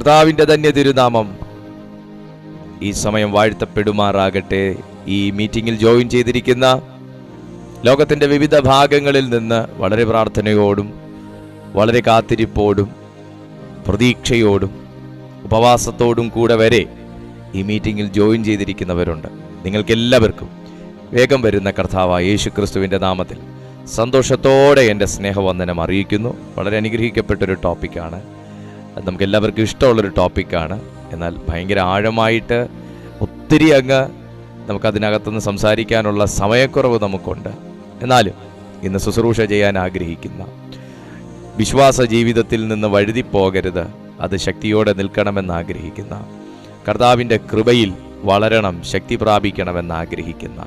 കർത്താവിൻ്റെ ധന്യ തിരുനാമം ഈ സമയം വാഴ്ത്തപ്പെടുമാറാകട്ടെ. ഈ മീറ്റിങ്ങിൽ ജോയിൻ ചെയ്തിരിക്കുന്ന ലോകത്തിൻ്റെ വിവിധ ഭാഗങ്ങളിൽ നിന്ന് വളരെ പ്രാർത്ഥനയോടും വളരെ കാത്തിരിപ്പോടും പ്രതീക്ഷയോടും ഉപവാസത്തോടും കൂടെ വരെ ഈ മീറ്റിങ്ങിൽ ജോയിൻ ചെയ്തിരിക്കുന്നവരുണ്ട്. നിങ്ങൾക്കെല്ലാവർക്കും വേഗം വരുന്ന കർത്താവായ യേശുക്രിസ്തുവിൻ്റെ നാമത്തിൽ സന്തോഷത്തോടെ എൻ്റെ സ്നേഹവന്ദനം അറിയിക്കുന്നു. വളരെ അനുഗ്രഹിക്കപ്പെട്ടൊരു ടോപ്പിക്കാണ്, നമുക്കെല്ലാവർക്കും ഇഷ്ടമുള്ളൊരു ടോപ്പിക്കാണ്. എന്നാൽ ഭയങ്കര ആഴമായിട്ട് ഒത്തിരി അങ്ങ് നമുക്കതിനകത്തുനിന്ന് സംസാരിക്കാനുള്ള സമയക്കുറവ് നമുക്കുണ്ട്. എന്നാലും ഇന്ന് ശുശ്രൂഷ ചെയ്യാൻ ആഗ്രഹിക്കുന്ന, വിശ്വാസ ജീവിതത്തിൽ നിന്ന് വഴുതിപ്പോകരുത്, അത് ശക്തിയോടെ നിൽക്കണമെന്നാഗ്രഹിക്കുന്ന, കർത്താവിൻ്റെ കൃപയിൽ വളരണം, ശക്തി പ്രാപിക്കണമെന്നാഗ്രഹിക്കുന്ന,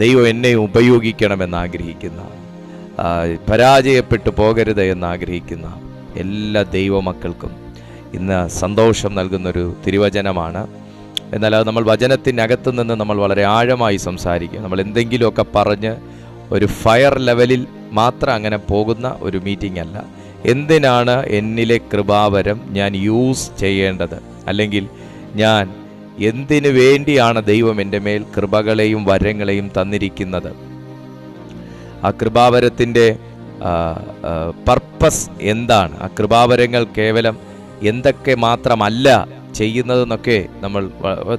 ദൈവം എന്നെ ഉപയോഗിക്കണമെന്നാഗ്രഹിക്കുന്ന, പരാജയപ്പെട്ടു പോകരുത് എന്നാഗ്രഹിക്കുന്ന എല്ലാ ദൈവമക്കൾക്കും ഇന്ന് സന്തോഷം നൽകുന്നൊരു തിരുവചനമാണ്. എന്നാൽ അത് നമ്മൾ വചനത്തിനകത്ത് നിന്ന് നമ്മൾ വളരെ ആഴമായി സംസാരിക്കും. നമ്മൾ എന്തെങ്കിലുമൊക്കെ പറഞ്ഞ് ഒരു ഫയർ ലെവലിൽ മാത്രം അങ്ങനെ പോകുന്ന ഒരു മീറ്റിംഗ് അല്ല. എന്തിനാണ് എന്നിലെ കൃപാവരം ഞാൻ യൂസ് ചെയ്യേണ്ടത്, അല്ലെങ്കിൽ ഞാൻ എന്തിനു വേണ്ടിയാണ് ദൈവം എൻ്റെ മേൽ കൃപകളെയും വരങ്ങളെയും തന്നിരിക്കുന്നത്, ആ കൃപാവരത്തിൻ്റെ പർപ്പസ് എന്താണ്, ആ കൃപാവരങ്ങൾ കേവലം എന്തൊക്കെ മാത്രമല്ല ചെയ്യുന്നതെന്നൊക്കെ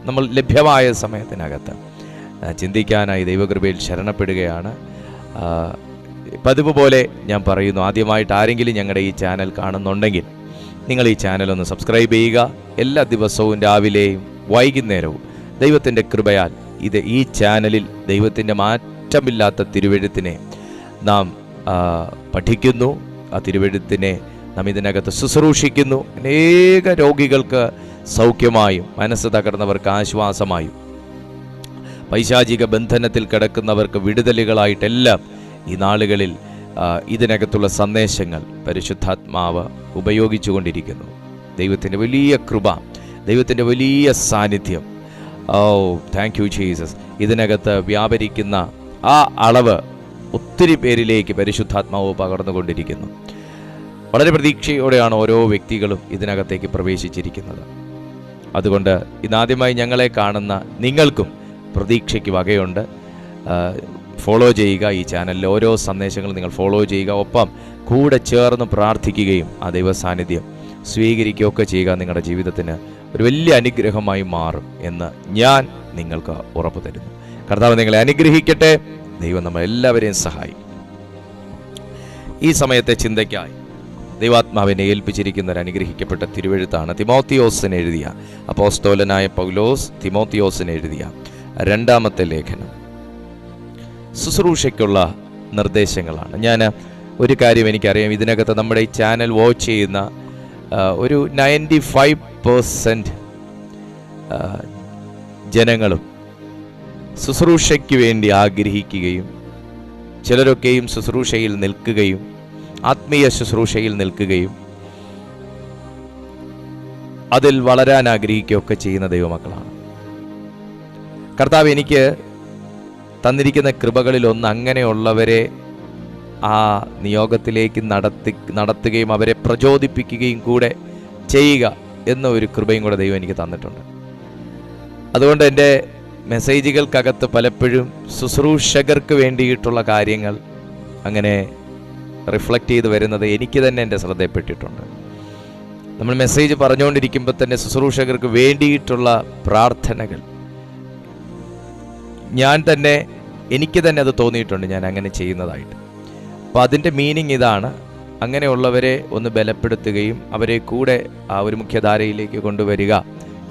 നമ്മൾ ലഭ്യമായ സമയത്തിനകത്ത് ചിന്തിക്കാനായി ദൈവകൃപയിൽ ശരണപ്പെടുകയാണ്. പതിവ് പോലെ ഞാൻ പറയുന്നു, ആദ്യമായിട്ട് ആരെങ്കിലും ഞങ്ങളുടെ ഈ ചാനൽ കാണുന്നുണ്ടെങ്കിൽ നിങ്ങൾ ഈ ചാനൽ ഒന്ന് സബ്സ്ക്രൈബ് ചെയ്യുക. എല്ലാ ദിവസവും രാവിലെയും വൈകുന്നേരവും ദൈവത്തിൻ്റെ കൃപയാൽ ഈ ചാനലിൽ ദൈവത്തിൻ്റെ മാറ്റമില്ലാത്ത തിരുവെഴുത്തിനെ നാം പഠിക്കുന്നു. ആ തിരുവെഴുത്തിനെ നാം ഇതിനകത്ത് ശുശ്രൂഷിക്കുന്നു. അനേക രോഗികൾക്ക് സൗഖ്യമായും, മനസ്സ് തകർന്നവർക്ക് ആശ്വാസമായും, പൈശാചിക ബന്ധനത്തിൽ കിടക്കുന്നവർക്ക് വിടുതലുകളായിട്ടെല്ലാം ഈ നാളുകളിൽ ഇതിനകത്തുള്ള സന്ദേശങ്ങൾ പരിശുദ്ധാത്മാവ് ഉപയോഗിച്ചുകൊണ്ടിരിക്കുന്നു. ദൈവത്തിൻ്റെ വലിയ കൃപ, ദൈവത്തിൻ്റെ വലിയ സാന്നിധ്യം, താങ്ക് യു ജീസസ്, ഇതിനകത്ത് വ്യാപരിക്കുന്ന ആ അളവ് ഒത്തിരി പേരിലേക്ക് പരിശുദ്ധാത്മാവ് പകർന്നുകൊണ്ടിരിക്കുന്നു. വളരെ പ്രതീക്ഷയോടെയാണ് ഓരോ വ്യക്തികളും ഇതിനകത്തേക്ക് പ്രവേശിച്ചിരിക്കുന്നത്. അതുകൊണ്ട് ഇന്നാദ്യമായി ഞങ്ങളെ കാണുന്ന നിങ്ങൾക്കും പ്രതീക്ഷയ്ക്ക് വകയുണ്ട്. ഫോളോ ചെയ്യുക, ഈ ചാനലിലെ ഓരോ സന്ദേശങ്ങളും നിങ്ങൾ ഫോളോ ചെയ്യുക. ഒപ്പം കൂടെ ചേർന്ന് പ്രാർത്ഥിക്കുകയും ആ ദൈവ സാന്നിധ്യം സ്വീകരിക്കുകയൊക്കെ ചെയ്യുക. നിങ്ങളുടെ ജീവിതത്തിന് ഒരു വലിയ അനുഗ്രഹമായി മാറും എന്ന് ഞാൻ നിങ്ങൾക്ക് ഉറപ്പു തരുന്നു. കർത്താവ് നിങ്ങളെ അനുഗ്രഹിക്കട്ടെ. ദൈവം നമ്മളെല്ലാവരെയും സഹായിക്കും. ഈ സമയത്തെ ചിന്തയ്ക്കായി ദൈവാത്മാവിനെ ഏൽപ്പിച്ചിരിക്കുന്ന ഒരു അനുഗ്രഹിക്കപ്പെട്ട തിരുവെഴുത്താണ് തിമോത്തിയോസിന് എഴുതിയ, അപ്പോസ്തലനായ പൗലോസ് തിമോത്തിയോസിന് എഴുതിയ രണ്ടാമത്തെ ലേഖനം. ശുശ്രൂഷയ്ക്കുള്ള നിർദ്ദേശങ്ങളാണ്. ഞാൻ ഒരു കാര്യം എനിക്കറിയാം, ഇതിനകത്ത് നമ്മുടെ ഈ ചാനൽ വാച്ച് ചെയ്യുന്ന ഒരു 95% ജനങ്ങളും ശുശ്രൂഷയ്ക്ക് വേണ്ടി ആഗ്രഹിക്കുകയും, ചിലരൊക്കെയും ശുശ്രൂഷയിൽ നിൽക്കുകയും, ആത്മീയ ശുശ്രൂഷയിൽ നിൽക്കുകയും അതിൽ വളരാൻ ആഗ്രഹിക്കുകയൊക്കെ ചെയ്യുന്ന ദൈവമക്കളാണ്. കർത്താവ് എനിക്ക് തന്നിരിക്കുന്ന കൃപകളിൽ ഒന്ന് അങ്ങനെയുള്ളവരെ ആ നിയോഗത്തിലേക്ക് നടത്തുകയും അവരെ പ്രചോദിപ്പിക്കുകയും കൂടെ ചെയ്യുക എന്ന ഒരു കൃപയും കൂടെ ദൈവം എനിക്ക് തന്നിട്ടുണ്ട്. അതുകൊണ്ട് എൻ്റെ മെസ്സേജുകൾക്കകത്ത് പലപ്പോഴും ശുശ്രൂഷകർക്ക് വേണ്ടിയിട്ടുള്ള കാര്യങ്ങൾ അങ്ങനെ റിഫ്ലക്റ്റ് ചെയ്ത് വരുന്നത് എനിക്ക് തന്നെ എൻ്റെ ശ്രദ്ധയിൽപ്പെട്ടിട്ടുണ്ട്. നമ്മൾ മെസ്സേജ് പറഞ്ഞുകൊണ്ടിരിക്കുമ്പോൾ തന്നെ ശുശ്രൂഷകർക്ക് വേണ്ടിയിട്ടുള്ള പ്രാർത്ഥനകൾ എനിക്ക് തന്നെ അത് തോന്നിയിട്ടുണ്ട്, ഞാൻ അങ്ങനെ ചെയ്യുന്നതായിട്ട്. അപ്പോൾ അതിൻ്റെ മീനിങ് ഇതാണ്, അങ്ങനെയുള്ളവരെ ഒന്ന് ബലപ്പെടുത്തുകയും അവരെ കൂടെ ആ ഒരു മുഖ്യധാരയിലേക്ക് കൊണ്ടുവരിക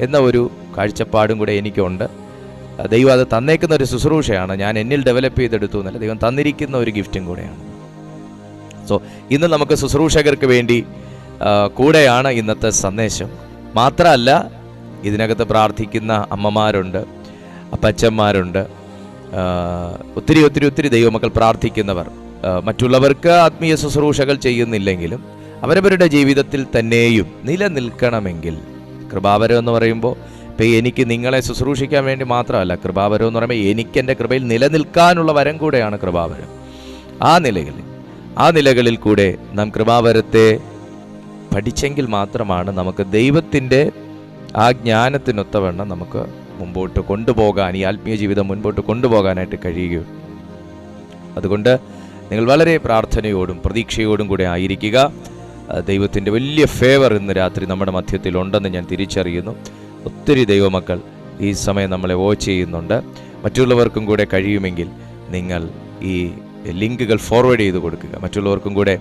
എന്ന ഒരു കാഴ്ചപ്പാടും കൂടെ എനിക്കുണ്ട്. ദൈവം അത് തന്നേക്കുന്ന ഒരു ശുശ്രൂഷയാണ്, ഞാൻ എന്നിൽ ഡെവലപ്പ് ചെയ്തെടുത്തു എന്നല്ല, ദൈവം തന്നിരിക്കുന്ന ഒരു ഗിഫ്റ്റും കൂടെയാണ്. സോ ഇന്ന് നമുക്ക് ശുശ്രൂഷകർക്ക് വേണ്ടി കൂടെയാണ് ഇന്നത്തെ സന്ദേശം. മാത്രമല്ല, ഇതിനകത്ത് പ്രാർത്ഥിക്കുന്ന അമ്മമാരുണ്ട്, അപ്പച്ചന്മാരുണ്ട്, ഒത്തിരി ഒത്തിരി ഒത്തിരി ദൈവമക്കൾ പ്രാർത്ഥിക്കുന്നവർ, മറ്റുള്ളവർക്ക് ആത്മീയ ശുശ്രൂഷകൾ ചെയ്യുന്നില്ലെങ്കിലും അവരവരുടെ ജീവിതത്തിൽ തന്നെയും നിലനിൽക്കണമെങ്കിൽ, കൃപാവരം എന്ന് പറയുമ്പോൾ ഇപ്പം എനിക്ക് നിങ്ങളെ ശുശ്രൂഷിക്കാൻ വേണ്ടി മാത്രമല്ല, കൃപാവരം എന്ന് പറയുമ്പോൾ എനിക്ക് എൻ്റെ കൃപയിൽ നിലനിൽക്കാനുള്ള വരം കൂടെയാണ് കൃപാവരം. ആ നിലകളിൽ കൂടെ നാം കൃപാവരത്തെ പഠിച്ചെങ്കിൽ മാത്രമാണ് നമുക്ക് ദൈവത്തിൻ്റെ ആ ജ്ഞാനത്തിനൊത്തവണ്ണം നമുക്ക് മുമ്പോട്ട് കൊണ്ടുപോകാൻ, ഈ ആത്മീയ ജീവിതം മുൻപോട്ട് കൊണ്ടുപോകാനായിട്ട് കഴിയുകയുള്ളൂ. അതുകൊണ്ട് നിങ്ങൾ വളരെ പ്രാർത്ഥനയോടും പ്രതീക്ഷയോടും കൂടെ ആയിരിക്കുക. ദൈവത്തിൻ്റെ വലിയ ഫേവർ ഇന്ന് രാത്രി നമ്മുടെ മധ്യത്തിലുണ്ടെന്ന് ഞാൻ തിരിച്ചറിയുന്നു. ഒത്തിരി ദൈവമക്കൾ ഈ സമയം നമ്മളെ വാച്ച് ചെയ്യുന്നുണ്ട്. മറ്റുള്ളവർക്കും കൂടെ കഴിയുമെങ്കിൽ നിങ്ങൾ ഈ ലിങ്കുകൾ ഫോർവേഡ് ചെയ്ത് കൊടുക്കുക. മറ്റുള്ളവർക്കും കൂടെ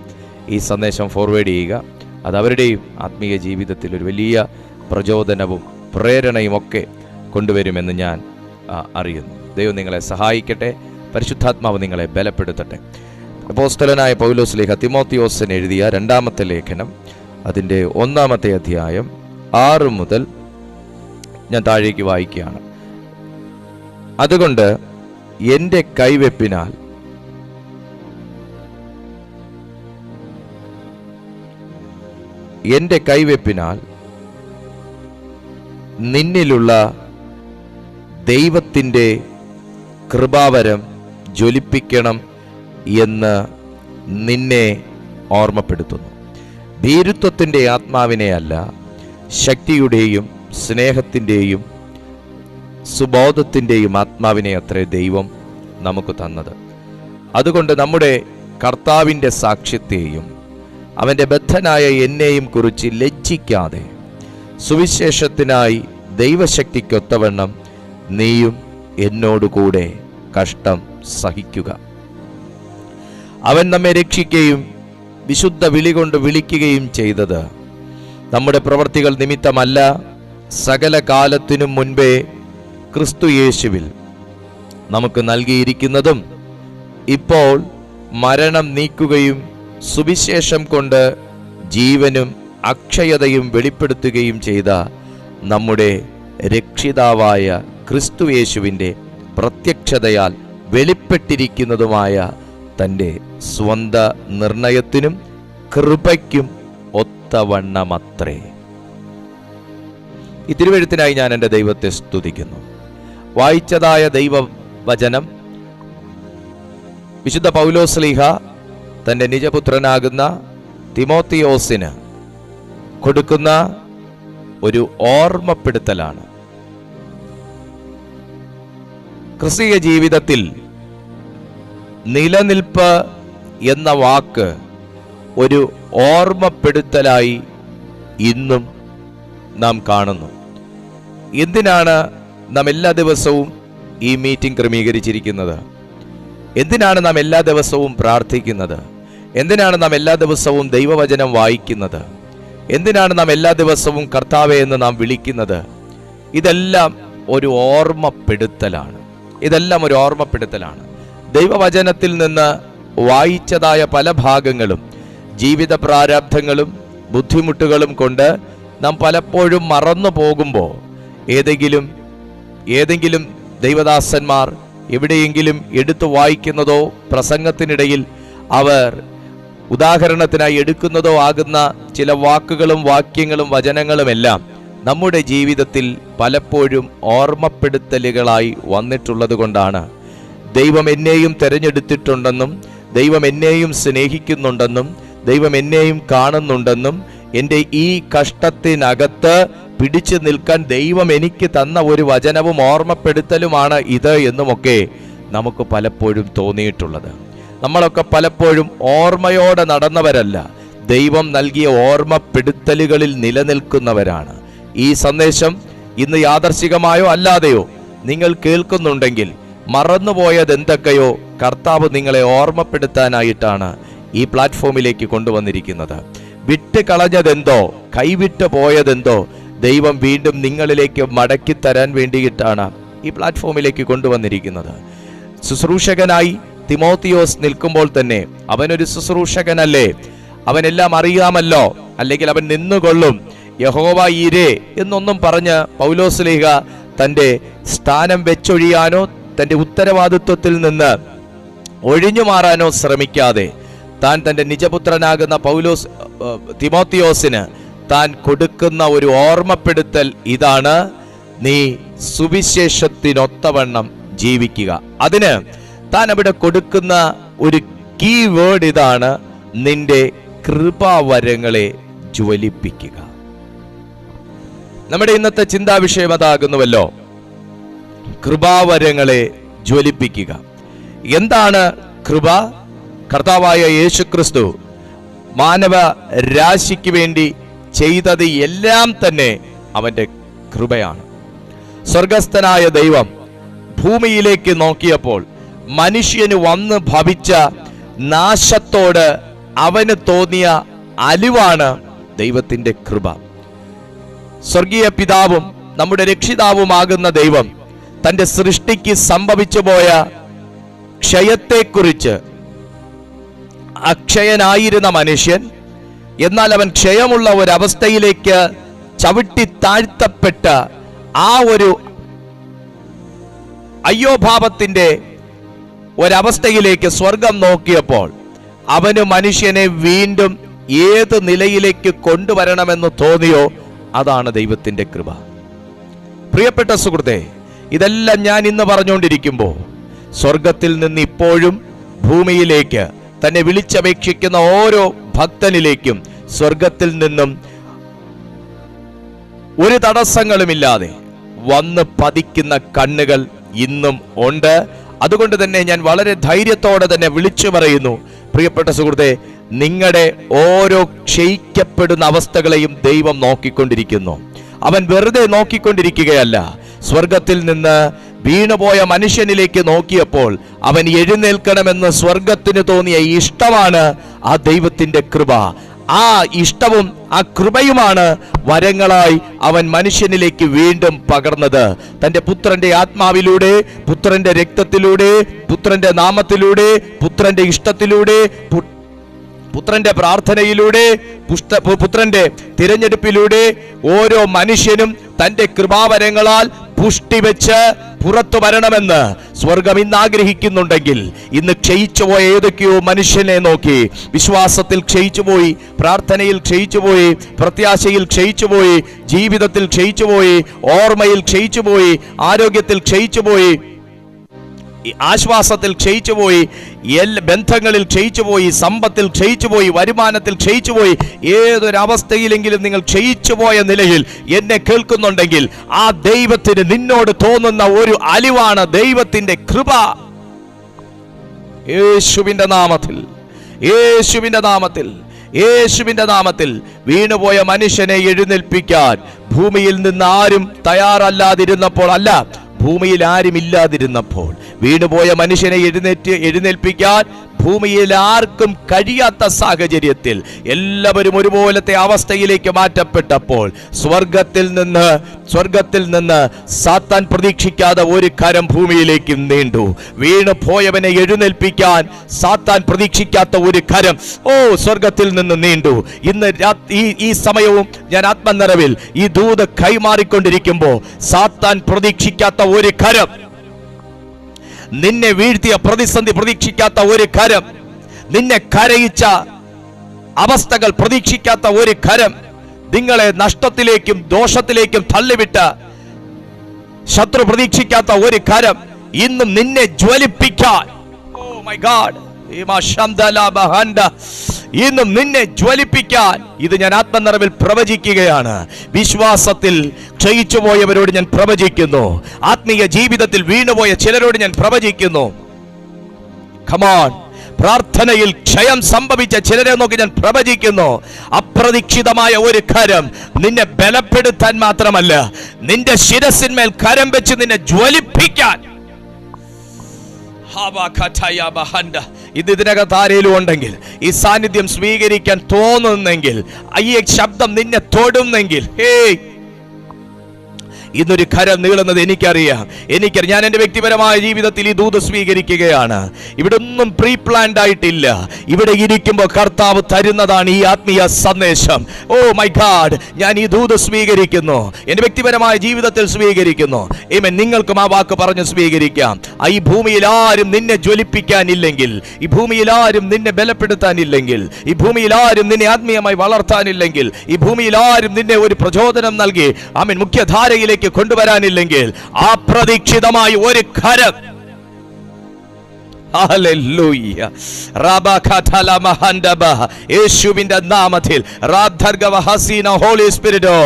ഈ സന്ദേശം ഫോർവേഡ് ചെയ്യുക. അത് അവരുടെയും ആത്മീയ ജീവിതത്തിൽ ഒരു വലിയ പ്രചോദനവും പ്രേരണയും ഒക്കെ കൊണ്ടുവരുമെന്ന് ഞാൻ അറിയുന്നു. ദൈവം നിങ്ങളെ സഹായിക്കട്ടെ. പരിശുദ്ധാത്മാവ് നിങ്ങളെ ബലപ്പെടുത്തട്ടെ. അപ്പോസ്തലനായ പൗലോസ് ലേഖ തിമോത്തിയോസിന് എഴുതിയ 2-ാമത്തെ ലേഖനം, അതിൻ്റെ 1-ാമത്തെ അധ്യായം 6 മുതൽ ഞാൻ താഴേക്ക് വായിക്കുകയാണ്. അതുകൊണ്ട് എൻ്റെ കൈവെപ്പിനാൽ നിന്നിലുള്ള ദൈവത്തിൻ്റെ കൃപാവരം ജ്വലിപ്പിക്കണം എന്ന് നിന്നെ ഓർമ്മപ്പെടുത്തുന്നു. ഭീരുത്വത്തിൻ്റെ ആത്മാവിനെ അല്ല, ശക്തിയുടെയും സ്നേഹത്തിൻ്റെയും സുബോധത്തിൻ്റെയും ആത്മാവിനെ അത്രേ ദൈവം നമുക്ക് തന്നത്. അതുകൊണ്ട് നമ്മുടെ കർത്താവിൻ്റെ സാക്ഷ്യത്തെയും അവൻ്റെ ബദ്ധനായ എന്നെയും കുറിച്ച് ലജ്ജിക്കാതെ സുവിശേഷത്തിനായി ദൈവശക്തിക്കൊത്തവണ്ണം നീയും എന്നോടുകൂടെ കഷ്ടം സഹിക്കുക. അവൻ നമ്മെ രക്ഷിക്കുകയും വിശുദ്ധ വിളി കൊണ്ട് വിളിക്കുകയും ചെയ്തത് നമ്മുടെ പ്രവൃത്തികൾ നിമിത്തമല്ല, സകല കാലത്തിനും മുൻപേ ക്രിസ്തു യേശുവിൽ നമുക്ക് നൽകിയിരിക്കുന്നതും ഇപ്പോൾ മരണം നീക്കുകയും സുവിശേഷം കൊണ്ട് ജീവനും അക്ഷയതയും വെളിപ്പെടുത്തുകയും ചെയ്ത നമ്മുടെ രക്ഷിതാവായ ക്രിസ്തു യേശുവിൻ്റെ പ്രത്യക്ഷതയാൽ വെളിപ്പെട്ടിരിക്കുന്നതുമായ തൻ്റെ സ്വന്ത നിർണയത്തിനും കൃപയ്ക്കും ഒത്തവണ്ണമത്രേ. ഈ തിരുവെഴുത്തിനായി ഞാൻ എൻ്റെ ദൈവത്തെ സ്തുതിക്കുന്നു. വായിച്ചതായ ദൈവവചനം വിശുദ്ധ പൗലോസ് ശ്ലീഹ തൻ്റെ നിജപുത്രനാകുന്ന തിമോത്തിയോസിന് കൊടുക്കുന്ന ഒരു ഓർമ്മപ്പെടുത്തലാണ്. ക്രിസ്തീയ ജീവിതത്തിൽ നിലനിൽപ്പ് എന്ന വാക്ക് ഒരു ഓർമ്മപ്പെടുത്തലായി ഇന്നും നാം കാണുന്നു. എന്തിനാണ് നാം എല്ലാ ദിവസവും ഈ മീറ്റിംഗ് ക്രമീകരിച്ചിരിക്കുന്നത്? എന്തിനാണ് നാം എല്ലാ ദിവസവും പ്രാർത്ഥിക്കുന്നത്? എന്തിനാണ് നാം എല്ലാ ദിവസവും ദൈവവചനം വായിക്കുന്നത്? എന്തിനാണ് നാം എല്ലാ ദിവസവും കർത്താവേ എന്ന് നാം വിളിക്കുന്നത്? ഇതെല്ലാം ഒരു ഓർമ്മപ്പെടുത്തലാണ്. ദൈവവചനത്തിൽ നിന്ന് വായിച്ചതായ പല ഭാഗങ്ങളും ജീവിത പ്രാരാബ്ധങ്ങളും ബുദ്ധിമുട്ടുകളും കൊണ്ട് നാം പലപ്പോഴും മറന്നു പോകുമ്പോൾ ഏതെങ്കിലും ദൈവദാസന്മാർ എവിടെയെങ്കിലും എടുത്തു വായിക്കുന്നതോ പ്രസംഗത്തിനിടയിൽ അവർ ഉദാഹരണത്തിനായി എടുക്കുന്നതോ ആകുന്ന ചില വാക്കുകളും വാക്യങ്ങളും വചനങ്ങളുമെല്ലാം നമ്മുടെ ജീവിതത്തിൽ പലപ്പോഴും ഓർമ്മപ്പെടുത്തലുകളായി വന്നിട്ടുള്ളത് കൊണ്ടാണ് ദൈവം എന്നെയും തിരഞ്ഞെടുത്തിട്ടുണ്ടെന്നും ദൈവം എന്നെയും സ്നേഹിക്കുന്നുണ്ടെന്നും ദൈവം എന്നെയും കാണുന്നുണ്ടെന്നും എൻ്റെ ഈ കഷ്ടത്തിനകത്ത് പിടിച്ചു നിൽക്കാൻ ദൈവം എനിക്ക് തന്ന ഒരു വചനവും ഓർമ്മപ്പെടുത്തലുമാണ് ഇത് എന്നുമൊക്കെ നമുക്ക് പലപ്പോഴും തോന്നിയിട്ടുള്ളത്. നമ്മളൊക്കെ പലപ്പോഴും ഓർമ്മയോടെ നടന്നവരല്ല, ദൈവം നൽകിയ ഓർമ്മപ്പെടുത്തലുകളിൽ നിലനിൽക്കുന്നവരാണ്. ഈ സന്ദേശം ഇന്ന് യാദർശികമായോ അല്ലാതെയോ നിങ്ങൾ കേൾക്കുന്നുണ്ടെങ്കിൽ മറന്നുപോയത് എന്തൊക്കെയോ കർത്താവ് നിങ്ങളെ ഓർമ്മപ്പെടുത്താനായിട്ടാണ് ഈ പ്ലാറ്റ്ഫോമിലേക്ക് കൊണ്ടുവന്നിരിക്കുന്നത്. വിട്ട് കളഞ്ഞതെന്തോ, കൈവിട്ട് പോയതെന്തോ ദൈവം വീണ്ടും നിങ്ങളിലേക്ക് മടക്കി തരാൻ വേണ്ടിയിട്ടാണ് ഈ പ്ലാറ്റ്ഫോമിലേക്ക് കൊണ്ടുവന്നിരിക്കുന്നത്. ശുശ്രൂഷകനായി തിമോത്തിയോസ് നിൽക്കുമ്പോൾ തന്നെ അവനൊരു ശുശ്രൂഷകനല്ലേ? അവനെല്ലാം അറിയാമല്ലോ, അല്ലെങ്കിൽ അവൻ നിന്നുകൊള്ളും. യഹോവ ഈരേ എന്നൊന്നും പറഞ്ഞ് പൗലോസ് ശ്ലീഹ തൻ്റെ സ്ഥാനം വെച്ചൊഴിയാനോ തൻ്റെ ഉത്തരവാദിത്വത്തിൽ നിന്ന് ഒഴിഞ്ഞു മാറാനോ ശ്രമിക്കാതെ താൻ തൻ്റെ നിജപുത്രനാകുന്ന തിമോത്തിയോസിന് താൻ കൊടുക്കുന്ന ഒരു ഓർമ്മപ്പെടുത്തൽ ഇതാണ്: നീ സുവിശേഷത്തിനൊത്തവണ്ണം ജീവിക്കുക. അതിന് താൻ അവിടെ കൊടുക്കുന്ന ഒരു കീ വേർഡ് ഇതാണ്: നിന്റെ കൃപാവരങ്ങളെ ജ്വലിപ്പിക്കുക. നമ്മുടെ ഇന്നത്തെ ചിന്താവിഷയം അതാകുന്നുവല്ലോ, കൃപാവരങ്ങളെ ജ്വലിപ്പിക്കുക. എന്താണ് കൃപ? കർത്താവായ യേശുക്രിസ്തു മാനവ രാശിക്ക് വേണ്ടി ചെയ്തത് എല്ലാം തന്നെ അവന്റെ കൃപയാണ്. സ്വർഗസ്ഥനായ ദൈവം ഭൂമിയിലേക്ക് നോക്കിയപ്പോൾ മനുഷ്യന് വന്ന് ഭവിച്ച നാശത്തോട് അവന് തോന്നിയ അലിവാണ് ദൈവത്തിന്റെ കൃപ. സ്വർഗീയ പിതാവും നമ്മുടെ രക്ഷിതാവുമാകുന്ന ദൈവം തന്റെ സൃഷ്ടിക്ക് സംഭവിച്ചു പോയ ക്ഷയത്തെക്കുറിച്ച്, അക്ഷയനായിരുന്ന മനുഷ്യൻ എന്നാൽ അവൻ ക്ഷയമുള്ള ഒരവസ്ഥയിലേക്ക് ചവിട്ടി താഴ്ത്തപ്പെട്ട ആ ഒരു അയ്യോഭാവത്തിന്റെ ഒരവസ്ഥയിലേക്ക് സ്വർഗം നോക്കിയപ്പോൾ അവന് മനുഷ്യനെ വീണ്ടും ഏത് നിലയിലേക്ക് കൊണ്ടുവരണമെന്ന് തോന്നിയോ അതാണ് ദൈവത്തിന്റെ കൃപ. പ്രിയപ്പെട്ട സുഹൃത്തേ, ഇതെല്ലാം ഞാൻ ഇന്ന് പറഞ്ഞുകൊണ്ടിരിക്കുമ്പോൾ സ്വർഗത്തിൽ നിന്ന് ഇപ്പോഴും ഭൂമിയിലേക്ക് തന്നെ വിളിച്ചപേക്ഷിക്കുന്ന ഓരോ ഭക്തനിലേക്കും സ്വർഗത്തിൽ നിന്നും ഒരു തടസ്സങ്ങളുമില്ലാതെ വന്ന് പതിക്കുന്ന കണ്ണുകൾ ഇന്നും ഉണ്ട്. അതുകൊണ്ട് തന്നെ ഞാൻ വളരെ ധൈര്യത്തോടെ തന്നെ വിളിച്ചു പറയുന്നു, പ്രിയപ്പെട്ട സുഹൃത്തെ, നിങ്ങളുടെ ഓരോ ക്ഷയിക്കപ്പെടുന്ന അവസ്ഥകളെയും ദൈവം നോക്കിക്കൊണ്ടിരിക്കുന്നു. അവൻ വെറുതെ നോക്കിക്കൊണ്ടിരിക്കുകയല്ല. സ്വർഗത്തിൽ നിന്ന് വീണുപോയ മനുഷ്യനിലേക്ക് നോക്കിയപ്പോൾ അവൻ എഴുന്നേൽക്കണമെന്ന് സ്വർഗത്തിന് തോന്നിയ ഇഷ്ടമാണ് ആ ദൈവത്തിന്റെ കൃപ. ആ ഇഷ്ടവും ആ കൃപയുമാണ് വരങ്ങളായി അവൻ മനുഷ്യനിലേക്ക് വീണ്ടും പകർന്നത്. തന്റെ പുത്രന്റെ ആത്മാവിലൂടെ, പുത്രന്റെ രക്തത്തിലൂടെ, പുത്രന്റെ നാമത്തിലൂടെ, പുത്രന്റെ ഇഷ്ടത്തിലൂടെ, പുത്രന്റെ പ്രാർത്ഥനയിലൂടെ, പുത്രന്റെ തിരഞ്ഞെടുപ്പിലൂടെ ഓരോ മനുഷ്യനും തന്റെ കൃപാവരങ്ങളാൽ പുഷ്ടി വെച്ച് പുറത്തു വരണമെന്ന് സ്വർഗം ഇന്ന് ആഗ്രഹിക്കുന്നുണ്ടെങ്കിൽ, ഇന്ന് ക്ഷയിച്ചുപോയ ഏതൊക്കെയോ മനുഷ്യനെ നോക്കി വിശ്വാസത്തിൽ ക്ഷയിച്ചുപോയി, പ്രാർത്ഥനയിൽ ക്ഷയിച്ചുപോയി, പ്രത്യാശയിൽ ക്ഷയിച്ചുപോയി, ജീവിതത്തിൽ ക്ഷയിച്ചുപോയി, ഓർമ്മയിൽ ക്ഷയിച്ചുപോയി, ആരോഗ്യത്തിൽ ക്ഷയിച്ചുപോയി, ആശ്വാസത്തിൽ ക്ഷയിച്ചുപോയി, ബന്ധങ്ങളിൽ ക്ഷയിച്ചുപോയി, സമ്പത്തിൽ ക്ഷയിച്ചുപോയി, വരുമാനത്തിൽ ക്ഷയിച്ചുപോയി, ഏതൊരവസ്ഥയിലെങ്കിലും നിങ്ങൾ ക്ഷയിച്ചുപോയ നിലയിൽ എന്നെ കേൾക്കുന്നുണ്ടെങ്കിൽ ആ ദൈവത്തിന് നിന്നോട് തോന്നുന്ന ഒരു അലിവാണ് ദൈവത്തിന്റെ കൃപ. യേശുവിന്റെ നാമത്തിൽ, യേശുവിന്റെ നാമത്തിൽ, യേശുവിന്റെ നാമത്തിൽ വീണുപോയ മനുഷ്യനെ എഴുന്നേൽപ്പിക്കാൻ ഭൂമിയിൽ നിന്ന് ആരും തയ്യാറല്ലാതിരുന്നപ്പോൾ, അല്ല, ഭൂമിയിൽ ആരും ഇല്ലാതിരുന്നപ്പോൾ വീണുപോയ മനുഷ്യനെ എഴുന്നേൽപ്പിക്കാൻ ഭൂമിയിൽ ആർക്കും കഴിയാത്ത സാഹചര്യത്തിൽ എല്ലാവരും ഒരുപോലത്തെ അവസ്ഥയിലേക്ക് മാറ്റപ്പെട്ടപ്പോൾ സ്വർഗത്തിൽ നിന്ന് സാത്താൻ പ്രതീക്ഷിക്കാതെ ഒരു കരം ഭൂമിയിലേക്ക് നീണ്ടു. വീണു പോയവനെ എഴുന്നേൽപ്പിക്കാൻ സാത്താൻ പ്രതീക്ഷിക്കാത്ത ഒരു കരം സ്വർഗത്തിൽ നിന്ന് നീണ്ടു. ഇന്ന് ഈ സമയവും ഞാൻ ആത്മനിറവിൽ ഈ ദൂത് കൈമാറിക്കൊണ്ടിരിക്കുമ്പോൾ സാത്താൻ പ്രതീക്ഷിക്കാത്ത ഒരു കരം, നിന്നെ വീഴ്ത്തിയ പ്രതിസന്ധി പ്രതീക്ഷിക്കാത്ത ഒരു കരം, നിന്നെ കരയിച്ച അവസ്ഥകൾ പ്രതീക്ഷിക്കാത്ത ഒരു കരം, നിങ്ങളെ നഷ്ടത്തിലേക്കും ദോഷത്തിലേക്കും തള്ളിവിട്ട ശത്രു പ്രതീക്ഷിക്കാത്ത ഒരു കരം ഇന്നും നിന്നെ ജ്വലിപ്പിക്കാൻ, മൈ ഗാഡ്, ഇന്നും നിന്നെ ജ്വലിപ്പിക്കാൻ ഇത് ഞാൻ ആത്മനിറവിൽ പ്രവചിക്കുകയാണ്. വിശ്വാസത്തിൽ ക്ഷയിച്ചുപോയവരോട് ഞാൻ പ്രവചിക്കുന്നു. ആത്മീയ ജീവിതത്തിൽ വീണുപോയ ചിലരോട് ഞാൻ പ്രവചിക്കുന്നു. കമോൺ, പ്രാർത്ഥനയിൽ ക്ഷയം സംഭവിച്ച ചിലരെ നോക്കി ഞാൻ പ്രവചിക്കുന്നു. അപ്രതീക്ഷിതമായ ഒരു കരം നിന്നെ ബലപ്പെടുത്താൻ മാത്രമല്ല, നിന്റെ ശിരസിന്മേൽ കരം വെച്ച് നിന്നെ ജ്വലിപ്പിക്കാൻ. ഇത് ഇതിനകത്ത് ആരേലും ഉണ്ടെങ്കിൽ, ഈ സാന്നിധ്യം സ്വീകരിക്കാൻ തോന്നുന്നെങ്കിൽ, ഈ ശബ്ദം നിന്നെ തൊടുന്നെങ്കിൽ, ഇന്നൊരു കരം നീളുന്നത് എനിക്കറിയാം. ഞാൻ എൻ്റെ വ്യക്തിപരമായ ജീവിതത്തിൽ ഈ ദൂത് സ്വീകരിക്കുകയാണ്. ഇവിടെ ഒന്നും പ്രീ പ്ലാൻഡ് ആയിട്ടില്ല. ഇവിടെ ഇരിക്കുമ്പോൾ കർത്താവ് തരുന്നതാണ് ഈ ആത്മീയ സന്ദേശം. മൈ ഗാഡ്, ഞാൻ ഈ ദൂത് സ്വീകരിക്കുന്നു, എൻ്റെ വ്യക്തിപരമായ ജീവിതത്തിൽ സ്വീകരിക്കുന്നു. നിങ്ങൾക്കും ആ വാക്ക് പറഞ്ഞ് സ്വീകരിക്കാം. ഈ ഭൂമിയിൽ ആരും നിന്നെ ജ്വലിപ്പിക്കാനില്ലെങ്കിൽ, ഈ ഭൂമിയിൽ ആരും നിന്നെ ബലപ്പെടുത്താനില്ലെങ്കിൽ, ഈ ഭൂമിയിൽ ആരും നിന്നെ ആത്മീയമായി വളർത്താനില്ലെങ്കിൽ, ഈ ഭൂമിയിൽ ആരും നിന്നെ ഒരു പ്രചോദനം നൽകി മുഖ്യധാരയിലേക്ക് കൊണ്ടുവരാനില്ലെങ്കിൽ, അപ്രതീക്ഷിതമായി ഒരു കരം, ഹല്ലേലൂയ. യേശുവിന്റെ നാമത്തിൽ ഹോളി സ്പിരിറ്റോ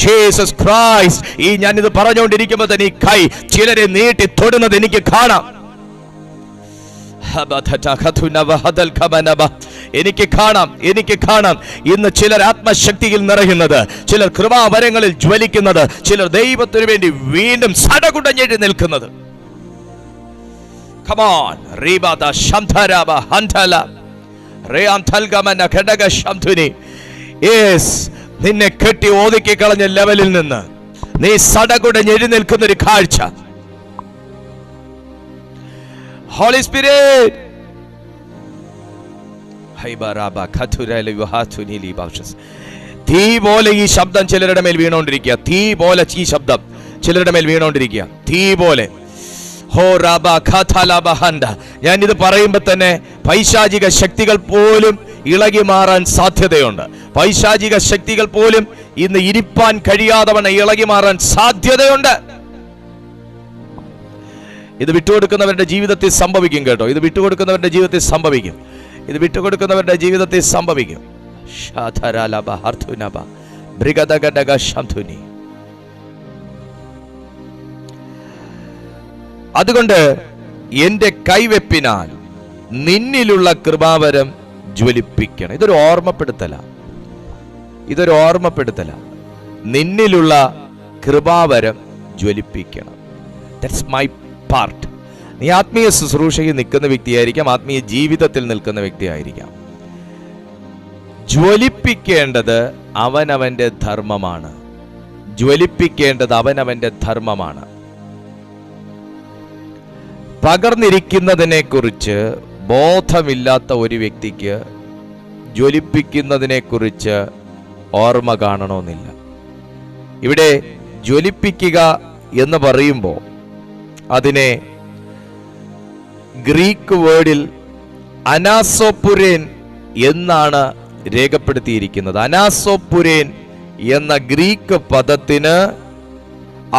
ജീസസ് ക്രൈസ്റ്റ്, ഈ ഞാനിത് പറഞ്ഞുകൊണ്ടിരിക്കുമ്പോൾ തന്നെ ഈ കൈ ചിലരെ നീട്ടി തൊടുന്നത് എനിക്ക് കാണാം. എനിക്ക് കാണാം ഇന്ന് ചിലർ ആത്മശക്തിയിൽ നിറയുന്നത്, ചിലർ കൃപാവരങ്ങളിൽ ജ്വലിക്കുന്നത്, ചിലർ ദൈവത്തിനു വേണ്ടി വീണ്ടും സടകുടഞ്ഞെഴി നിൽക്കുന്നത്. Come on, Ribada Shantaraba Hantala Reantalgamana Kadaga Shamtuni. Yes, നിന്നെ കെട്ടി ഒതുക്കി കളഞ്ഞ ലെവലിൽ നിന്ന് നീ സടകുടഞ്ഞെഴി നിൽക്കുന്ന ഒരു കാഴ്ച. Holy Spirit, തീ പോലെ ഈ ശബ്ദം ചിലരുടെ മേൽ വീണോണ്ടിരിക്കുക. തീ പോലെ ഈ ശബ്ദം ചിലരുടെ മേൽ വീണോണ്ടിരിക്കുക. തീ പോലെ. ഞാൻ ഇത് പറയുമ്പോൾ തന്നെ പൈശാചിക ശക്തികൾ പോലും ഇളകി മാറാൻ സാധ്യതയുണ്ട്. പൈശാചിക ശക്തികൾ പോലും ഇന്ന് ഇരിപ്പാൻ കഴിയാതവണ്ണം ഇളകി മാറാൻ സാധ്യതയുണ്ട്. ഇത് വിട്ടുകൊടുക്കുന്നവരുടെ ജീവിതത്തിൽ സംഭവിക്കും കേട്ടോ. ഇത് വിട്ടുകൊടുക്കുന്നവരുടെ ജീവിതത്തിൽ സംഭവിക്കും. ഇത് വിട്ടുകൊടുക്കുന്നവരുടെ ജീവിതത്തിൽ സംഭവിക്കും. അതുകൊണ്ട് എന്റെ കൈവെപ്പിനാൽ നിന്നിലുള്ള കൃപാവരം ജ്വലിപ്പിക്കണം. ഇതൊരു ഓർമ്മപ്പെടുത്തല. നിന്നിലുള്ള കൃപാവരം ജ്വലിപ്പിക്കണം. That's my part. നീ ആത്മീയ ശുശ്രൂഷയിൽ നിൽക്കുന്ന വ്യക്തിയായിരിക്കാം, ആത്മീയ ജീവിതത്തിൽ നിൽക്കുന്ന വ്യക്തിയായിരിക്കാം. ജ്വലിപ്പിക്കേണ്ടത് അവനവന്റെ ധർമ്മമാണ്. പകർന്നിരിക്കുന്നതിനെ കുറിച്ച് ബോധമില്ലാത്ത ഒരു വ്യക്തിക്ക് ജ്വലിപ്പിക്കുന്നതിനെ കുറിച്ച് ഓർമ്മ കാണണമെന്നില്ല. ഇവിടെ ജ്വലിപ്പിക്കുക എന്ന് പറയുമ്പോൾ അതിനെ ഗ്രീക്ക് വേർഡിൽ അനാസോപുരേൻ എന്നാണ് രേഖപ്പെടുത്തിയിരിക്കുന്നത്. അനാസോപുരേൻ എന്ന ഗ്രീക്ക് പദത്തിന്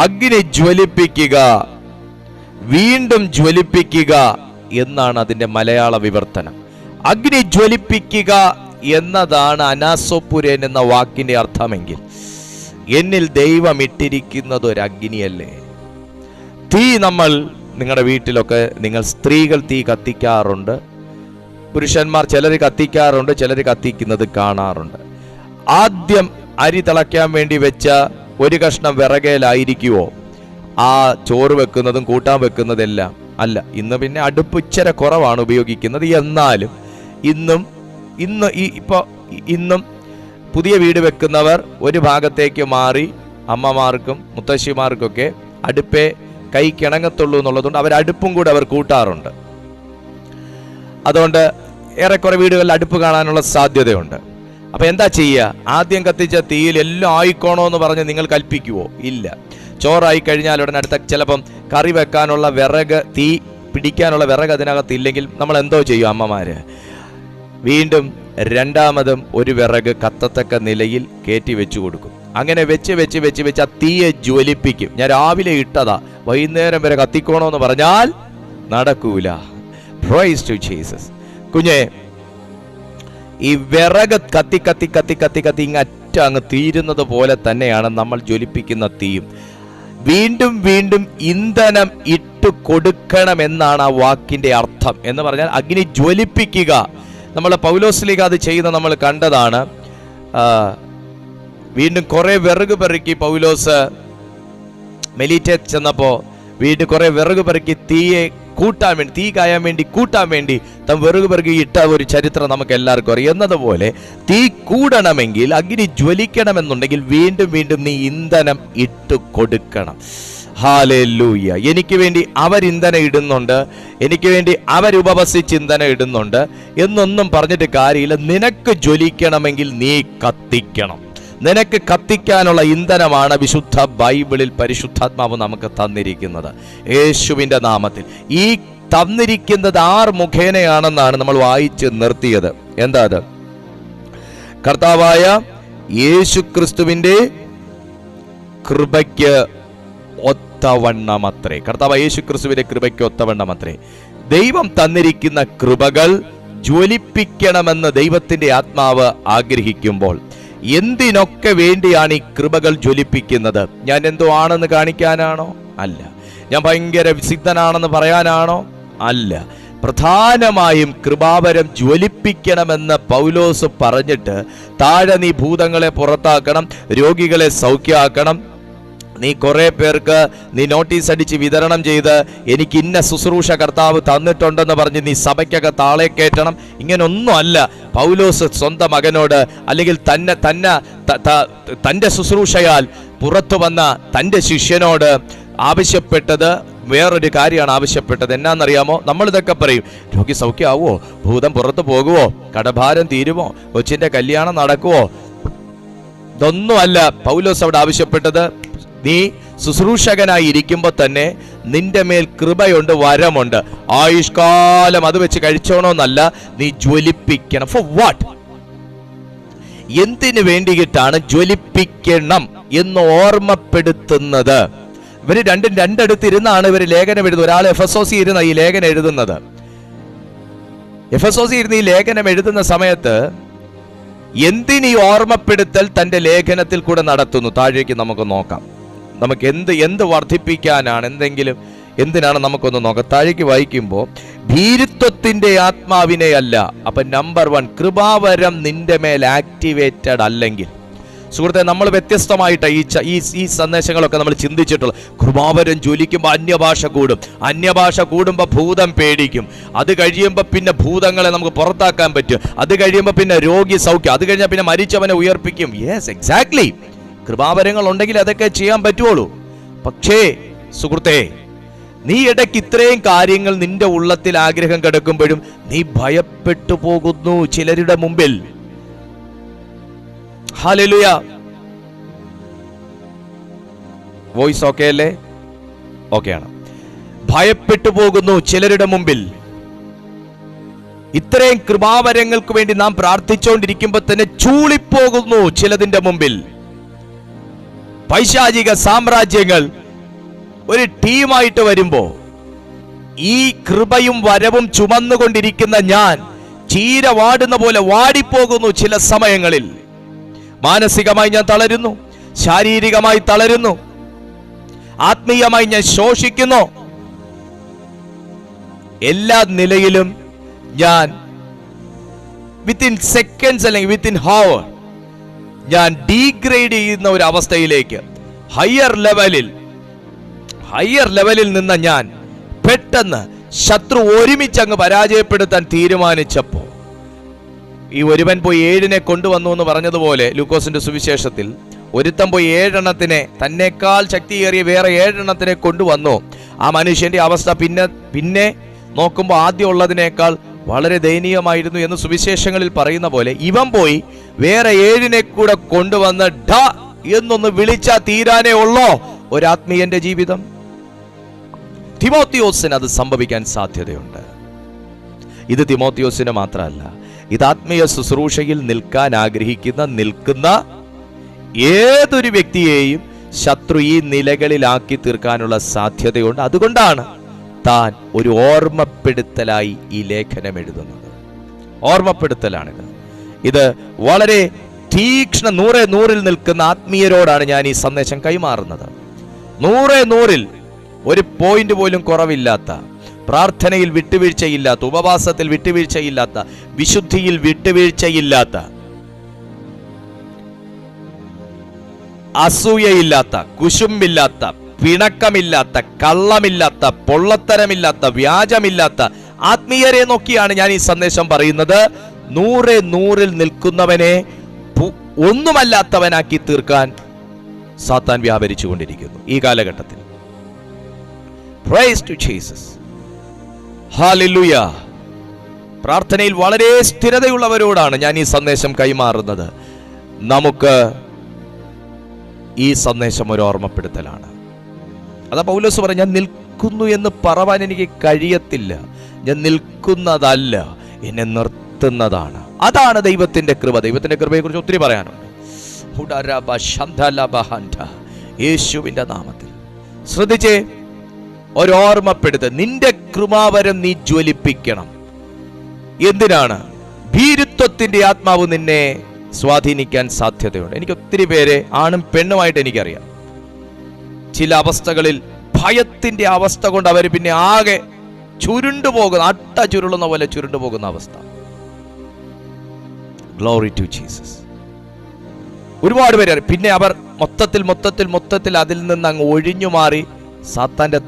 അഗ്നി ജ്വലിപ്പിക്കുക, വീണ്ടും ജ്വലിപ്പിക്കുക എന്നാണ് അതിന്റെ മലയാള വിവർത്തനം. അഗ്നി ജ്വലിപ്പിക്കുക എന്നതാണ് അനാസോപുരേൻ എന്ന വാക്കിന്റെ അർത്ഥമെങ്കിൽ എന്നിൽ ദൈവം ഇട്ടിരിക്കുന്നത് ഒരു അഗ്നിയല്ലേ. തീ നമ്മൾ നിങ്ങളുടെ വീട്ടിലൊക്കെ നിങ്ങൾ സ്ത്രീകൾ തീ കത്തിക്കാറുണ്ട്, പുരുഷന്മാർ ചിലർ കത്തിക്കാറുണ്ട്, ചിലർ കത്തിക്കുന്നത് കാണാറുണ്ട്. ആദ്യം അരി തിളയ്ക്കാൻ വേണ്ടി വെച്ച ഒരു കഷ്ണം വിറകയിലായിരിക്കുമോ ആ ചോറ് വെക്കുന്നതും കൂട്ടാൻ വെക്കുന്നതെല്ലാം? അല്ല. ഇന്ന് പിന്നെ അടുപ്പ് ഇച്ചിരി കുറവാണ് ഉപയോഗിക്കുന്നത്. എന്നാലും ഇന്നും പുതിയ വീട് വെക്കുന്നവർ ഒരു ഭാഗത്തേക്ക് മാറി അമ്മമാർക്കും മുത്തശ്ശിമാർക്കൊക്കെ അടുപ്പേ കൈ കിണങ്ങത്തുള്ളൂ എന്നുള്ളതുകൊണ്ട് അവർ അടുപ്പും കൂടെ അവർ കൂട്ടാറുണ്ട്. അതുകൊണ്ട് ഏറെക്കുറെ വീടുകളിൽ അടുപ്പ് കാണാനുള്ള സാധ്യതയുണ്ട്. അപ്പൊ എന്താ ചെയ്യുക? ആദ്യം കത്തിച്ച തീയിൽ എല്ലാം ആയിക്കോണോ പറഞ്ഞ് നിങ്ങൾ കൽപ്പിക്കുവോ? ഇല്ല. ചോറായി കഴിഞ്ഞാൽ ഉടനെ അടുത്ത ചിലപ്പം കറി വെക്കാനുള്ള വിറക്, തീ പിടിക്കാനുള്ള വിറക് അതിനകത്തില്ലെങ്കിൽ നമ്മൾ എന്തോ ചെയ്യും? അമ്മമാര് വീണ്ടും രണ്ടാമതും ഒരു വിറക് കത്തത്തക്ക നിലയിൽ കയറ്റി വെച്ചു കൊടുക്കും. അങ്ങനെ വെച്ച് ആ തീയെ ജ്വലിപ്പിക്കും. ഞാൻ രാവിലെ ഇട്ടതാ, വൈകുന്നേരം വരെ കത്തിക്കോണോന്ന് പറഞ്ഞാൽ നടക്കൂല. Praise to Jesus. കുഞ്ഞെ, ഈ വിറക് കത്തി ഇങ്ങറ്റ അങ്ങ് തീരുന്നത് പോലെ തന്നെയാണ് നമ്മൾ ജ്വലിപ്പിക്കുന്ന തീയും. വീണ്ടും ഇന്ധനം ഇട്ട് കൊടുക്കണമെന്നാണ് ആ വാക്കിന്റെ അർത്ഥം. എന്ന് പറഞ്ഞാൽ അഗ്നി ജ്വലിപ്പിക്കുക. നമ്മൾ പൗലോസ്ലീഗ അത് ചെയ്യുന്ന നമ്മൾ കണ്ടതാണ്. വീണ്ടും കുറെ വിറക് പെറുക്കി പൗലോസ് മെലീറ്റെ ചെന്നപ്പോ വീണ്ടും കുറെ വിറക് പെറുക്കി തീ കായാൻ വേണ്ടി കൂട്ടാൻ വേണ്ടി വിറക് പെറുക്കി ഇട്ട ഒരു ചരിത്രം നമുക്ക് എല്ലാവർക്കും അറിയാം. എന്നതുപോലെ തീ കൂടണമെങ്കിൽ, അഗ്നി ജ്വലിക്കണമെന്നുണ്ടെങ്കിൽ വീണ്ടും നീ ഇന്ധനം ഇട്ട് കൊടുക്കണം. ഹല്ലേലൂയ. എനിക്ക് വേണ്ടി അവർ ഇന്ധനം ഇടുന്നുണ്ട്, എനിക്ക് വേണ്ടി അവരുപവസിച്ച് ഇന്ധനം ഇടുന്നുണ്ട് എന്നൊന്നും പറഞ്ഞിട്ട് കാര്യമില്ല. നിനക്ക് ജ്വലിക്കണമെങ്കിൽ നീ കത്തിക്കണം. നിനക്ക് കത്തിക്കാനുള്ള ഇന്ധനമാണ് വിശുദ്ധ ബൈബിളിൽ പരിശുദ്ധാത്മാവ് നമുക്ക് തന്നിരിക്കുന്നത്. യേശുവിൻ്റെ നാമത്തിൽ ഈ തന്നിരിക്കുന്നത് ആർ മുഖേനയാണെന്നാണ് നമ്മൾ വായിച്ച് നിർത്തിയത്. എന്താ അത്? കർത്താവായ യേശു ക്രിസ്തുവിൻ്റെ കൃപയ്ക്ക് ഒത്തവണ്ണമത്രേ. കർത്താവായ യേശു ക്രിസ്തുവിൻ്റെ കൃപയ്ക്ക് ഒത്തവണ്ണമത്രേ. ദൈവം തന്നിരിക്കുന്ന കൃപകൾ ജ്വലിപ്പിക്കണമെന്ന് ദൈവത്തിന്റെ ആത്മാവ് ആഗ്രഹിക്കുമ്പോൾ എന്തിനൊക്കെ വേണ്ടിയാണ് ഈ കൃപകൾ ജ്വലിപ്പിക്കുന്നത്? ഞാൻ എന്തോ ആണെന്ന് കാണിക്കാനാണോ? അല്ല. ഞാൻ ഭയങ്കര വിസിദ്ധനാണെന്ന് പറയാനാണോ? അല്ല. പ്രധാനമായും കൃപാവരം ജ്വലിപ്പിക്കണമെന്ന് പൗലോസ് പറഞ്ഞിട്ട്, താഴെ നീ ഭൂതങ്ങളെ പുറത്താക്കണം, രോഗികളെ സൗഖ്യമാക്കണം, നീ കുറെ പേർക്ക് നീ നോട്ടീസ് അടിച്ച് വിതരണം ചെയ്ത് എനിക്ക് ഇന്ന ശുശ്രൂഷ കർത്താവ് തന്നിട്ടുണ്ടെന്ന് പറഞ്ഞ് നീ സഭയ്ക്കൊക്കെ താളെ കയറ്റണം. ഇങ്ങനൊന്നും അല്ല പൗലോസ് സ്വന്തം മകനോട്, അല്ലെങ്കിൽ തൻ്റെ ശുശ്രൂഷയാൽ പുറത്തു വന്ന തൻ്റെ ശിഷ്യനോട് ആവശ്യപ്പെട്ടത് വേറൊരു കാര്യമാണ് ആവശ്യപ്പെട്ടത്. എന്നാന്നറിയാമോ? നമ്മളിതൊക്കെ പറയും, രോഗി സൗഖ്യമാവോ, ഭൂതം പുറത്തു പോകുവോ, കടഭാരം തീരുമോ, കൊച്ചിന്റെ കല്യാണം നടക്കുവോ? ഇതൊന്നും അല്ല പൗലോസ് അവിടെ ആവശ്യപ്പെട്ടത്. നീ ശുശ്രൂഷകനായി ഇരിക്കുമ്പോൾ തന്നെ നിന്റെ മേൽ കൃപയുണ്ട്, വരമുണ്ട്, ആയുഷ്കാലം അത് വെച്ച് കഴിച്ചോണോന്നല്ല, നീ ജ്വലിപ്പിക്കണം. Four what? എന്തിനു വേണ്ടിയിട്ടാണ് ജ്വലിപ്പിക്കണം എന്ന് ഓർമ്മപ്പെടുത്തുന്നത്? ഇവര് രണ്ടിടത്തിരുന്നാണ് ഇവർ ലേഖനം എഴുതുന്നത്. ഒരാൾ എഫെസോസിൽ ഇരുന്ന ഈ ലേഖനം എഴുതുന്നത്. എഫെസോസിൽ ഇരുന്ന് ഈ ലേഖനം എഴുതുന്ന സമയത്ത് എന്തിനീ ഓർമ്മപ്പെടുത്തൽ തന്റെ ലേഖനത്തിൽ കൂടെ നടത്തുന്നു? താഴേക്ക് നമുക്ക് നോക്കാം. നമുക്ക് എന്ത് വർദ്ധിപ്പിക്കാനാണ്, എന്തിനാണ് നമുക്കൊന്ന് നോക്കാം. താഴേക്ക് വായിക്കുമ്പോൾ, ഭീരുത്വത്തിന്റെ ആത്മാവിനെ അല്ല. അപ്പൊ നമ്പർ 1, കൃപാവരം നിന്റെ മേൽ ആക്ടിവേറ്റഡ് അല്ലെങ്കിൽ, സുഹൃത്തെ, നമ്മൾ വ്യത്യസ്തമായിട്ട് ഈ സന്ദേശങ്ങളൊക്കെ നമ്മൾ ചിന്തിച്ചിട്ടുള്ളത്. കൃപാവരം ജ്വലിക്കുമ്പോൾ അന്യഭാഷ കൂടും, അന്യഭാഷ കൂടുമ്പോൾ ഭൂതം പേടിക്കും, അത് കഴിയുമ്പോൾ പിന്നെ ഭൂതങ്ങളെ നമുക്ക് പുറത്താക്കാൻ പറ്റും, അത് കഴിയുമ്പോൾ പിന്നെ രോഗി സൗഖ്യം, അത് കഴിഞ്ഞാൽ പിന്നെ മരിച്ചവനെ ഉയർപ്പിക്കും. Yes, exactly. കൃപാവരങ്ങൾ ഉണ്ടെങ്കിൽ അതൊക്കെ ചെയ്യാൻ പറ്റുള്ളൂ. പക്ഷേ സുഹൃത്തെ, നീ ഇടയ്ക്ക് ഇത്രയും കാര്യങ്ങൾ നിന്റെ ഉള്ളത്തിൽ ആഗ്രഹം കിടക്കുമ്പോഴും നീ ഭയപ്പെട്ടു പോകുന്നു ചിലരുടെ മുമ്പിൽ. ഹല്ലേലൂയ. വോയിസ് ഓക്കെ അല്ലേ? ഓക്കെയാണ്. ഭയപ്പെട്ടു പോകുന്നു ചിലരുടെ മുമ്പിൽ. ഇത്രയും കൃപാവരങ്ങൾക്ക് വേണ്ടി നാം പ്രാർത്ഥിച്ചുകൊണ്ടിരിക്കുമ്പോൾ തന്നെ ചൂളിപ്പോകുന്നു ചിലതിന്റെ മുമ്പിൽ. പൈശാചിക സാമ്രാജ്യങ്ങൾ ഒരു ടീമായിട്ട് വരുമ്പോ ഈ കൃപയും വരവും ചുമന്നുകൊണ്ടിരിക്കുന്ന ഞാൻ ചീര വാടുന്ന പോലെ വാടിപ്പോകുന്നു ചില സമയങ്ങളിൽ. മാനസികമായി ഞാൻ തളരുന്നു, ശാരീരികമായി തളരുന്നു, ആത്മീയമായി ഞാൻ ശോഷിക്കുന്നു. എല്ലാ നിലയിലും ഞാൻ വിത്തിൻ സെക്കൻഡ്സ് അല്ലെങ്കിൽ വിത്തിൻ ഹവർ ഞാൻ ഡീഗ്രേഡ് ചെയ്യുന്ന ഒരു അവസ്ഥയിലേക്ക്, ഹയർ ലെവലിൽ നിന്ന ഞാൻ പെട്ടെന്ന് ശത്രു ഒരുമിച്ച് അങ്ങ് പരാജയപ്പെടുത്താൻ തീരുമാനിച്ചപ്പോ, ഈ ഒരുവൻ പോയി 7 കൊണ്ടുവന്നു എന്ന് പറഞ്ഞതുപോലെ ലൂക്കോസിന്റെ സുവിശേഷത്തിൽ, ഒരുത്തൻ പോയി 7 തന്നെക്കാൾ ശക്തിയേറിയ വേറെ 7 കൊണ്ടുവന്നു. ആ മനുഷ്യന്റെ അവസ്ഥ പിന്നെ നോക്കുമ്പോൾ ആദ്യം ഉള്ളതിനേക്കാൾ വളരെ ദയനീയമായിരുന്നു എന്ന് സുവിശേഷങ്ങളിൽ പറയുന്ന പോലെ, ഇവൻ പോയി വേറെ 7 കൂടെ കൊണ്ടുവന്ന് ഡ എന്നൊന്ന് വിളിച്ചാൽ തീരാനേ ഉള്ളോ ഒരാത്മീയന്റെ ജീവിതം? തിമോത്തിയോസിന് അത് സംഭവിക്കാൻ സാധ്യതയുണ്ട്. ഇത് തിമോത്തിയോസിന് മാത്രമല്ല, ഇത് ആത്മീയ ശുശ്രൂഷയിൽ നിൽക്കാൻ നിൽക്കുന്ന ഏതൊരു വ്യക്തിയെയും ശത്രു ഈ നിലകളിലാക്കി തീർക്കാനുള്ള സാധ്യതയുണ്ട്. അതുകൊണ്ടാണ് താൻ ഒരു ഓർമ്മപ്പെടുത്തലായി ഈ ലേഖനം എഴുതുന്നത്. ഓർമ്മപ്പെടുത്തലാണിത്. ഇത് വളരെ തീക്ഷ്ണ 100 നിൽക്കുന്ന ആത്മീയരോടാണ് ഞാൻ ഈ സന്ദേശം കൈമാറുന്നത്. 100 ഒരു പോയിന്റ് പോലും കുറവില്ലാത്ത, പ്രാർത്ഥനയിൽ വിട്ടുവീഴ്ചയില്ലാത്ത, ഉപവാസത്തിൽ വിട്ടുവീഴ്ചയില്ലാത്ത, വിശുദ്ധിയിൽ വിട്ടുവീഴ്ചയില്ലാത്ത, അസൂയയില്ലാത്ത, കുശുമ്പില്ലാത്ത, പിണക്കമില്ലാത്ത, കള്ളമില്ലാത്ത, പൊള്ളത്തരമില്ലാത്ത, വ്യാജമില്ലാത്ത ആത്മീയരെ നോക്കിയാണ് ഞാൻ ഈ സന്ദേശം പറയുന്നത്. 100 നിൽക്കുന്നവനെ ഒന്നുമല്ലാത്തവനാക്കി തീർക്കാൻ സാത്താൻ വ്യാപരിച്ചു കൊണ്ടിരിക്കുന്നു ഈ കാലഘട്ടത്തിൽ. Praise to Jesus. Hallelujah. പ്രാർത്ഥനയിൽ വളരെ സ്ഥിരതയുള്ളവരോടാണ് ഞാൻ ഈ സന്ദേശം കൈമാറുന്നത്. നമുക്ക് ഈ സന്ദേശം ഒരു ഓർമ്മപ്പെടുത്തലാണ്. അതാ പൗലോസ് പറഞ്ഞു, ഞാൻ നിൽക്കുന്നു എന്ന് പറവാൻ എനിക്ക് കഴിയത്തില്ല, ഞാൻ നിൽക്കുന്നതല്ല, എന്നെ നിർത്തുന്നതാണ്. അതാണ് ദൈവത്തിന്റെ കൃപ. ദൈവത്തിന്റെ കൃപയെ കുറിച്ച് ഒത്തിരി പറയാനുണ്ട്. യേശുവിന്റെ നാമത്തിൽ ശ്രദ്ധിച്ചേ, ഒരു ഓർമ്മപ്പെടുത്ത്. നിന്റെ കൃപാവരം നീ ജ്വലിപ്പിക്കണം. എന്തിനാണ്? ഭീരുത്വത്തിന്റെ ആത്മാവ് നിന്നെ സ്വാധീനിക്കാൻ സാധ്യതയുണ്ട്. എനിക്ക് ഒത്തിരി പേരെ, ആണും പെണ്ണുമായിട്ട് എനിക്കറിയാം, ചില അവസ്ഥകളിൽ ഭയത്തിന്റെ അവസ്ഥ കൊണ്ട് അവർ പിന്നെ ആകെ ചുരുണ്ടുപോകുന്ന, അട്ട ചുരുളുന്ന പോലെ ചുരുണ്ടുപോകുന്ന അവസ്ഥ. Glory to Jesus. ഒരുപാട് പേര് പിന്നെ അവർ മൊത്തത്തിൽ അതിൽ നിന്ന് അങ്ങ് ഒഴിഞ്ഞു മാറി. സാത്താന്റെ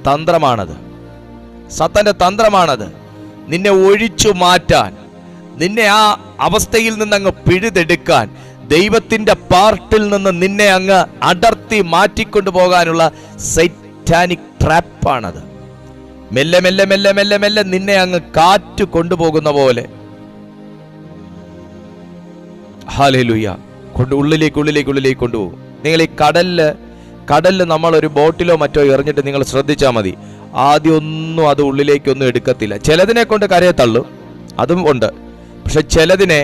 തന്ത്രമാണത്. നിന്നെ ഒഴിച്ചു മാറ്റാൻ, നിന്നെ ആ അവസ്ഥയിൽ നിന്ന് അങ്ങ് പിഴുതെടുക്കാൻ, ദൈവത്തിന്റെ പാർട്ടിൽ നിന്ന് നിന്നെ അങ്ങ് അടർത്തി മാറ്റിക്കൊണ്ടു പോകാനുള്ള സൈറ്റാനിക് ട്രാപ്പാണത്. മെല്ലെ മെല്ലെ മെല്ലെ മെല്ലെ മെല്ലെ നിന്നെ അങ്ങ് കാറ്റ് കൊണ്ടുപോകുന്ന പോലെ ഹല്ലേലൂയ ഉള്ളിലേക്ക് കൊണ്ടുപോകും. നിങ്ങൾ ഈ കടലില് നമ്മളൊരു ബോട്ടിലോ മറ്റോ എറിഞ്ഞിട്ട് നിങ്ങൾ ശ്രദ്ധിച്ചാൽ മതി, ആദ്യം ഒന്നും അത് ഉള്ളിലേക്കൊന്നും എടുക്കത്തില്ല. ചിലതിനെ കൊണ്ട് കരയെ തള്ളും, അതും ഉണ്ട്. പക്ഷെ ചിലതിനെ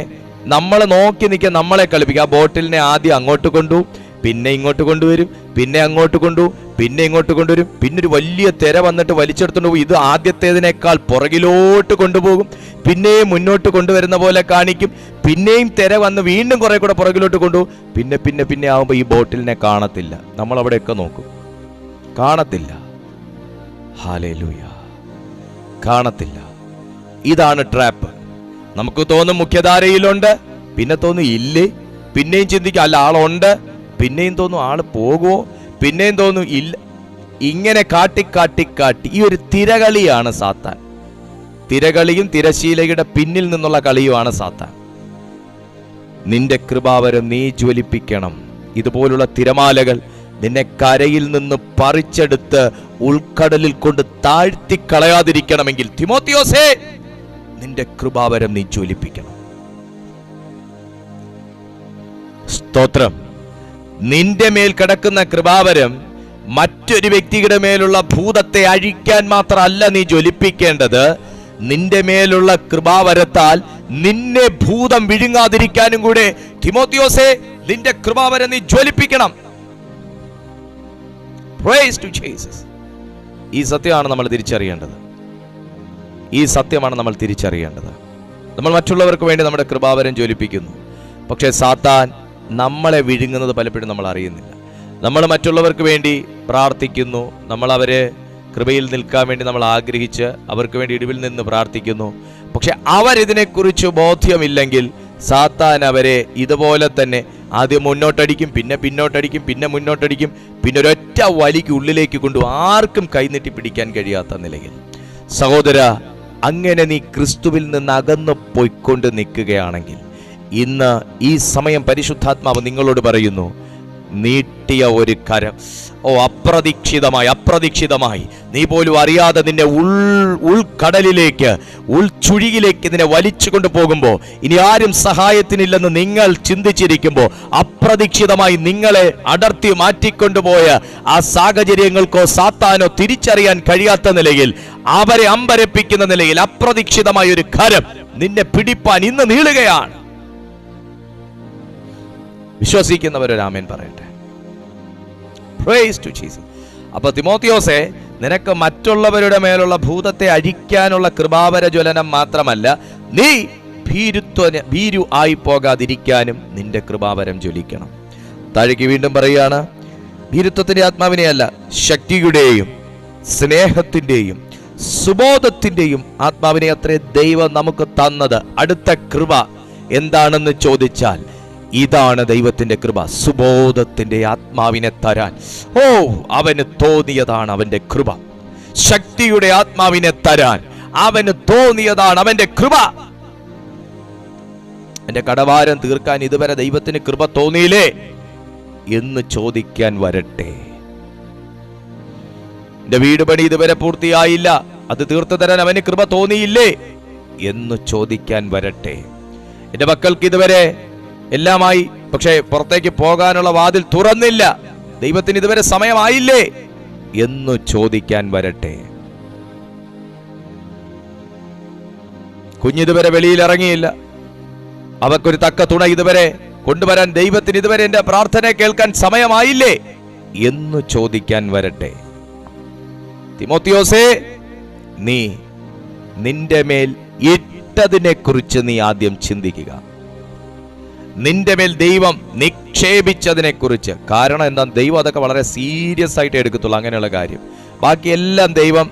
നമ്മൾ നോക്കി നിൽക്കാൻ നമ്മളെ കളിപ്പിക്കും. ആ ബോട്ടിലിനെ ആദ്യം അങ്ങോട്ട് കൊണ്ടുപോകും, പിന്നെ ഇങ്ങോട്ട് കൊണ്ടുവരും, പിന്നെ അങ്ങോട്ട് കൊണ്ടുപോകും, പിന്നെ ഇങ്ങോട്ട് കൊണ്ടുവരും, പിന്നെ ഒരു വലിയ തിര വന്നിട്ട് വലിച്ചെടുത്തോണ്ട് പോകും. ഇത് ആദ്യത്തേതിനേക്കാൾ പുറകിലോട്ട് കൊണ്ടുപോകും, പിന്നെയും മുന്നോട്ട് കൊണ്ടുവരുന്ന പോലെ കാണിക്കും, പിന്നെയും തിര വന്ന് വീണ്ടും കുറെ കൂടെ പുറകിലോട്ട് കൊണ്ടുപോകും. പിന്നെ ആവുമ്പോൾ ഈ ബോട്ടിലിനെ കാണത്തില്ല. നമ്മൾ അവിടെയൊക്കെ നോക്കും, കാണത്തില്ല. ഹല്ലേലൂയ, കാണത്തില്ല. ഇതാണ് ട്രാപ്പ്. നമുക്ക് തോന്നും മുഖ്യധാരയിലുണ്ട്, പിന്നെ തോന്നും ഇല്ലേ, പിന്നെയും ചിന്തിക്കും അല്ല ആളുണ്ട്, പിന്നെയും തോന്നും ആള് പോകുമോ, പിന്നെയും തോന്നും ഇല്ല. ഇങ്ങനെ കാട്ടി ഈ ഒരു തിരകളിയാണ് സാത്താൻ. തിരകളിയും തിരശീലയുടെ പിന്നിൽ നിന്നുള്ള കളിയുമാണ് സാത്താൻ. നിന്റെ കൃപാവരം നീ ജ്വലിപ്പിക്കണം. ഇതുപോലുള്ള തിരമാലകൾ നിന്നെ കരയിൽ നിന്ന് പറിച്ചെടുത്ത് ഉൾക്കടലിൽ കൊണ്ട് താഴ്ത്തിക്കളയാതിരിക്കണമെങ്കിൽ തിമോത്തിയോസേ, നിന്റെ കൃപാവരം നീ ജ്വലിപ്പിക്കണം. സ്തോത്രം. നിന്റെ മേൽ കിടക്കുന്ന കൃപാവരം മറ്റൊരു വ്യക്തിയുടെ മേലുള്ള ഭൂതത്തെ അഴിക്കാൻ മാത്രമല്ല നീ ജ്വലിപ്പിക്കേണ്ടത്. നിന്റെ മേലുള്ള കൃപാവരത്താൽ നിന്നെ ഭൂതം വിഴുങ്ങാതിരിക്കാനും കൂടെ തിമോത്തിയോസേ, നിന്റെ കൃപാവരം നീ ജ്വലിപ്പിക്കണം. Price to Jesus. ഈ സത്യമാണ് നമ്മൾ തിരിച്ചറിയേണ്ടത്. നമ്മൾ മറ്റുള്ളവർക്ക് വേണ്ടി നമ്മുടെ കൃപാവരം ജ്വലിപ്പിക്കുന്നു, പക്ഷേ സാത്താൻ നമ്മളെ വിഴുങ്ങുന്നത് പലപ്പോഴും നമ്മൾ അറിയുന്നില്ല. നമ്മൾ മറ്റുള്ളവർക്ക് വേണ്ടി പ്രാർത്ഥിക്കുന്നു, നമ്മൾ അവരെ കൃപയിൽ നിൽക്കാൻ വേണ്ടി നമ്മൾ ആഗ്രഹിച്ച് അവർക്ക് വേണ്ടി ഇടിവിൽ നിന്ന് പ്രാർത്ഥിക്കുന്നു. പക്ഷെ അവരിതിനെക്കുറിച്ച് ബോധ്യമില്ലെങ്കിൽ സാത്താൻ അവരെ ഇതുപോലെ തന്നെ ആദ്യം മുന്നോട്ടടിക്കും, പിന്നെ പിന്നോട്ടടിക്കും, പിന്നെ മുന്നോട്ടടിക്കും, പിന്നെ ഒരൊറ്റ വലിക്ക് ഉള്ളിലേക്ക് കൊണ്ടുപോകും, ആർക്കും കൈനീട്ടി പിടിക്കാൻ കഴിയാത്ത നിലയിൽ. സഹോദര, അങ്ങനെ നീ ക്രിസ്തുവിൽ നിന്ന് അകന്നു പോയിക്കൊണ്ട് നിൽക്കുകയാണെങ്കിൽ ഇന്ന് ഈ സമയം പരിശുദ്ധാത്മാവ് നിങ്ങളോട് പറയുന്നു, നീട്ടിയ ഒരു കരം, അപ്രതീക്ഷിതമായി നീ പോലും അറിയാതെ നിന്നെ ഉൾക്കടലിലേക്ക്, ഉൾച്ചുഴിയിലേക്ക് നിന്നെ വലിച്ചു കൊണ്ടുപോകുമ്പോൾ, ഇനി ആരും സഹായത്തിനില്ലെന്ന് നിങ്ങൾ ചിന്തിച്ചിരിക്കുമ്പോൾ, അപ്രതീക്ഷിതമായി നിങ്ങളെ അടർത്തി മാറ്റിക്കൊണ്ടുപോയ ആ സാഹചര്യങ്ങൾക്കോ സാത്താനോ തിരിച്ചറിയാൻ കഴിയാത്ത നിലയിൽ, അവരെ അമ്പരപ്പിക്കുന്ന നിലയിൽ അപ്രതീക്ഷിതമായ ഒരു കരം നിന്നെ പിടിപ്പാൻ ഇന്ന് നീളുകയാണ്. വിശ്വസിക്കുന്നവരൊരു ആമേൻ പറയട്ടെ. Praise to Jesus. അപ്പൊ തിമോത്തിയോസേ, നിനക്ക് മറ്റുള്ളവരുടെ മേലുള്ള ഭൂതത്തെ അഴിക്കാനുള്ള കൃപാവര ജ്വലനം മാത്രമല്ല, നീ ഭീരു ആയി പോകാതിരിക്കാനും നിന്റെ കൃപാവരം ജ്വലിക്കണം. താഴേക്ക് വീണ്ടും പറയുകയാണ്, ഭീരുത്വത്തിന്റെ ആത്മാവിനെയല്ല, ശക്തിയുടെയും സ്നേഹത്തിന്റെയും സുബോധത്തിന്റെയും ആത്മാവിനെ അത്രേ ദൈവം നമുക്ക് തന്നത്. അടുത്ത കൃപ എന്താണെന്ന് ചോദിച്ചാൽ ഇതാണ് ദൈവത്തിന്റെ കൃപ, സുബോധത്തിന്റെ ആത്മാവിനെ തരാൻ. അവന് തോന്നിയതാണ് അവന്റെ കൃപ. ശക്തിയുടെ ആത്മാവിനെ തരാൻ അവന് തോന്നിയതാണ് അവന്റെ കൃപ. എന്റെ കടഭാരം തീർക്കാൻ ഇതുവരെ ദൈവത്തിന് കൃപ തോന്നിയില്ലേ എന്ന് ചോദിക്കാൻ വരട്ടെ. എന്റെ വീട് പണി ഇതുവരെ പൂർത്തിയായില്ല, അത് തീർത്തു തരാൻ അവന് കൃപ തോന്നിയില്ലേ എന്ന് ചോദിക്കാൻ വരട്ടെ. എന്റെ മക്കൾക്ക് ഇതുവരെ എല്ലാമായി, പക്ഷേ പുറത്തേക്ക് പോകാനുള്ള വാതിൽ തുറന്നില്ല, ദൈവത്തിന് ഇതുവരെ സമയമായില്ലേ എന്ന് ചോദിക്കാൻ വരട്ടെ. കുഞ്ഞിതുവരെ വെളിയിൽ ഇറങ്ങിയില്ല, അവക്കൊരു തക്ക തുണ ഇതുവരെ കൊണ്ടുവരാൻ ദൈവത്തിന് ഇതുവരെ എന്റെ പ്രാർത്ഥന കേൾക്കാൻ സമയമായില്ലേ എന്ന് ചോദിക്കാൻ വരട്ടെ. തിമോത്തിയോസേ, നീ നിന്റെ മേൽ ഇട്ടതിനെ കുറിച്ച് നീ ആദ്യം ചിന്തിക്കുക. നിന്റെ മേൽ ദൈവം നിക്ഷേപിച്ചതിനെ കുറിച്ച്. കാരണം എന്താ, ദൈവം അതൊക്കെ വളരെ സീരിയസ് ആയിട്ട് എടുക്കത്തുള്ളൂ അങ്ങനെയുള്ള കാര്യം. ബാക്കിയെല്ലാം ദൈവം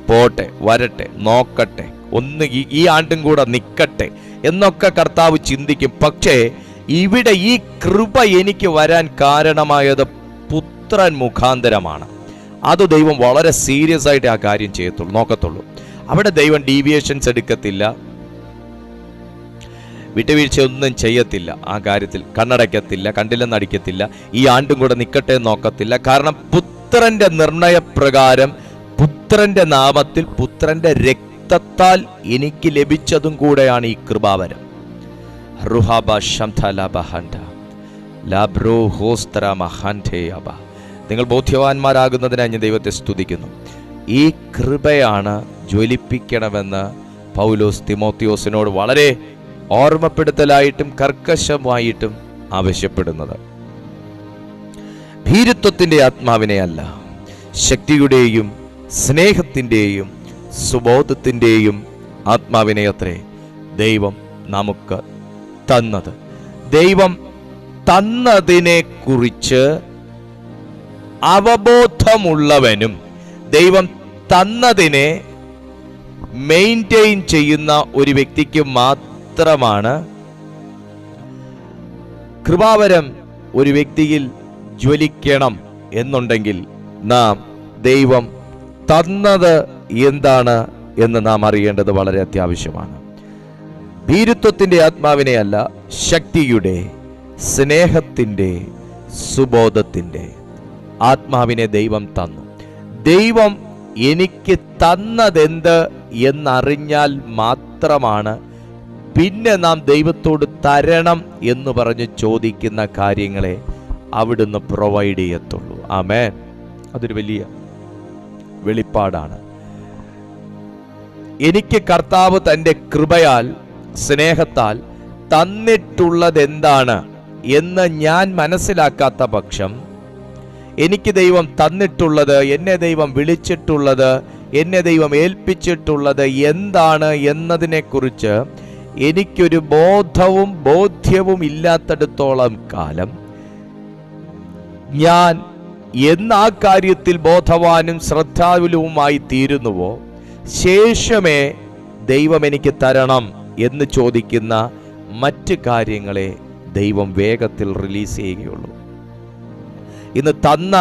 പോട്ടെ, വരട്ടെ, നോക്കട്ടെ, ഒന്ന് ഈ ആണ്ടും കൂടെ നിൽക്കട്ടെ എന്നൊക്കെ കർത്താവ് ചിന്തിക്കും. പക്ഷേ ഇവിടെ ഈ കൃപ എനിക്ക് വരാൻ കാരണമായത് പുത്രൻ മുഖാന്തരമാണ്. അത് ദൈവം വളരെ സീരിയസ് ആയിട്ട് ആ കാര്യം ചെയ്യത്തുള്ളൂ, നോക്കത്തുള്ളൂ. അവിടെ ദൈവം ഡീവിയേഷൻസ് എടുക്കത്തില്ല, വിട്ടുവീഴ്ച ഒന്നും ചെയ്യത്തില്ല. ആ കാര്യത്തിൽ കണ്ണടയ്ക്കത്തില്ല, കണ്ടില്ലെന്നടിക്കത്തില്ല, ഈ ആണ്ടും കൂടെ നിൽക്കട്ടെ നോക്കത്തില്ല. കാരണം പുത്രന്റെ നിർണയപ്രകാരം, പുത്രന്റെ നാമത്തിൽ, പുത്രന്റെ രക്തത്താൽ എനിക്ക് ലഭിച്ചതും കൂടെയാണ് ഈ കൃപാവരം. നിങ്ങൾ ബോധ്യവാന്മാരാകുന്നതിനായി ഞാൻ ദൈവത്തെ സ്തുതിക്കുന്നു. ഈ കൃപയാണ് ജ്വലിപ്പിക്കണമെന്ന് പൗലോസ് തിമോത്തിയോസിനോട് വളരെ ഓർമ്മപ്പെടുത്തലായിട്ടും കർക്കശമായിട്ടും ആവശ്യപ്പെടുന്നത്. ഭീരുത്വത്തിന്റെ ആത്മാവിനെ അല്ല, ശക്തിയുടെയും സ്നേഹത്തിന്റെയും സുബോധത്തിന്റെയും ആത്മാവിനെ അത്രേ ദൈവം നമുക്ക് തന്നത്. ദൈവം തന്നതിനെ കുറിച്ച് അവബോധമുള്ളവനും ദൈവം തന്നതിനെ മെയിൻറ്റെയിൻ ചെയ്യുന്ന ഒരു വ്യക്തിക്ക് മാത്രമാണ് കൃപാവരം ഒരു വ്യക്തിയിൽ ജ്വലിക്കണം എന്നുണ്ടെങ്കിൽ നാം ദൈവം തന്നത് എന്താണ് എന്ന് നാം അറിയേണ്ടത് വളരെ അത്യാവശ്യമാണ്. ഭീരുത്വത്തിന്റെ ആത്മാവിനെ അല്ല, ശക്തിയുടെ, സ്നേഹത്തിന്റെ, സുബോധത്തിന്റെ ആത്മാവിനെ ദൈവം തന്നു. ദൈവം എനിക്ക് തന്നതെന്ത് എന്നറിഞ്ഞാൽ മാത്രമാണ് പിന്നെ നാം ദൈവത്തോട് തരണം എന്ന് പറഞ്ഞ് ചോദിക്കുന്ന കാര്യങ്ങളെ അവിടുന്ന് പ്രൊവൈഡ് ചെയ്യത്തുള്ളൂ. ആമേൻ. അതൊരു വലിയ വെളിപ്പാടാണ്. എനിക്ക് കർത്താവ് തൻ്റെ കൃപയാൽ, സ്നേഹത്താൽ തന്നിട്ടുള്ളത് എന്താണ് എന്ന് ഞാൻ മനസ്സിലാക്കാത്ത പക്ഷം, എനിക്ക് ദൈവം തന്നിട്ടുള്ളത്, എന്നെ ദൈവം വിളിച്ചിട്ടുള്ളത്, എന്നെ ദൈവം ഏൽപ്പിച്ചിട്ടുള്ളത് എന്താണ് എന്നതിനെക്കുറിച്ച് എനിക്കൊരു ബോധ്യവും ഇല്ലാത്തിടത്തോളം കാലം ഞാൻ ആ കാര്യത്തിൽ ബോധവാനും ശ്രദ്ധാലുവുമായി തീരുന്നുവോ, ശേഷമേ ദൈവം എനിക്ക് തരണം എന്ന് ചോദിക്കുന്ന മറ്റ് കാര്യങ്ങളെ ദൈവം വേഗത്തിൽ റിലീസ് ചെയ്യുകയുള്ളൂ. ഇന്ന് തന്ന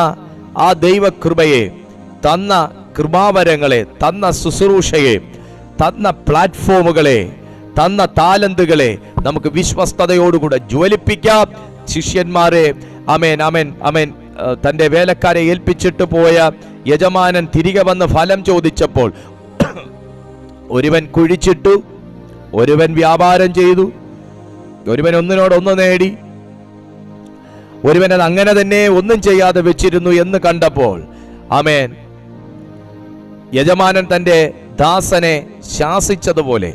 ആ ദൈവകൃപയെ, തന്ന കൃപാവരങ്ങളെ, തന്ന ശുശ്രൂഷയെ, തന്ന പ്ലാറ്റ്ഫോമുകളെ, തന്ന താലന്തുകളെ നമുക്ക് വിശ്വസ്തയോടുകൂടെ ജ്വലിപ്പിക്കാം. ശിഷ്യന്മാരെ, അമേൻ അമേൻ അമേൻ, തൻ്റെ വേലക്കാരെ ഏൽപ്പിച്ചിട്ട് പോയ യജമാനൻ തിരികെ വന്ന് ഫലം ചോദിച്ചപ്പോൾ ഒരുവൻ കുഴിച്ചിട്ടു, ഒരുവൻ വ്യാപാരം ചെയ്തു, ഒരുവൻ ഒന്നിനോടൊന്ന് നേടി, ഒരുവൻ അത് അങ്ങനെ തന്നെ ഒന്നും ചെയ്യാതെ വെച്ചിരുന്നു എന്ന് കണ്ടപ്പോൾ, ആമേൻ, യജമാനൻ തൻ്റെ ദാസനെ ശാസിച്ചതുപോലെ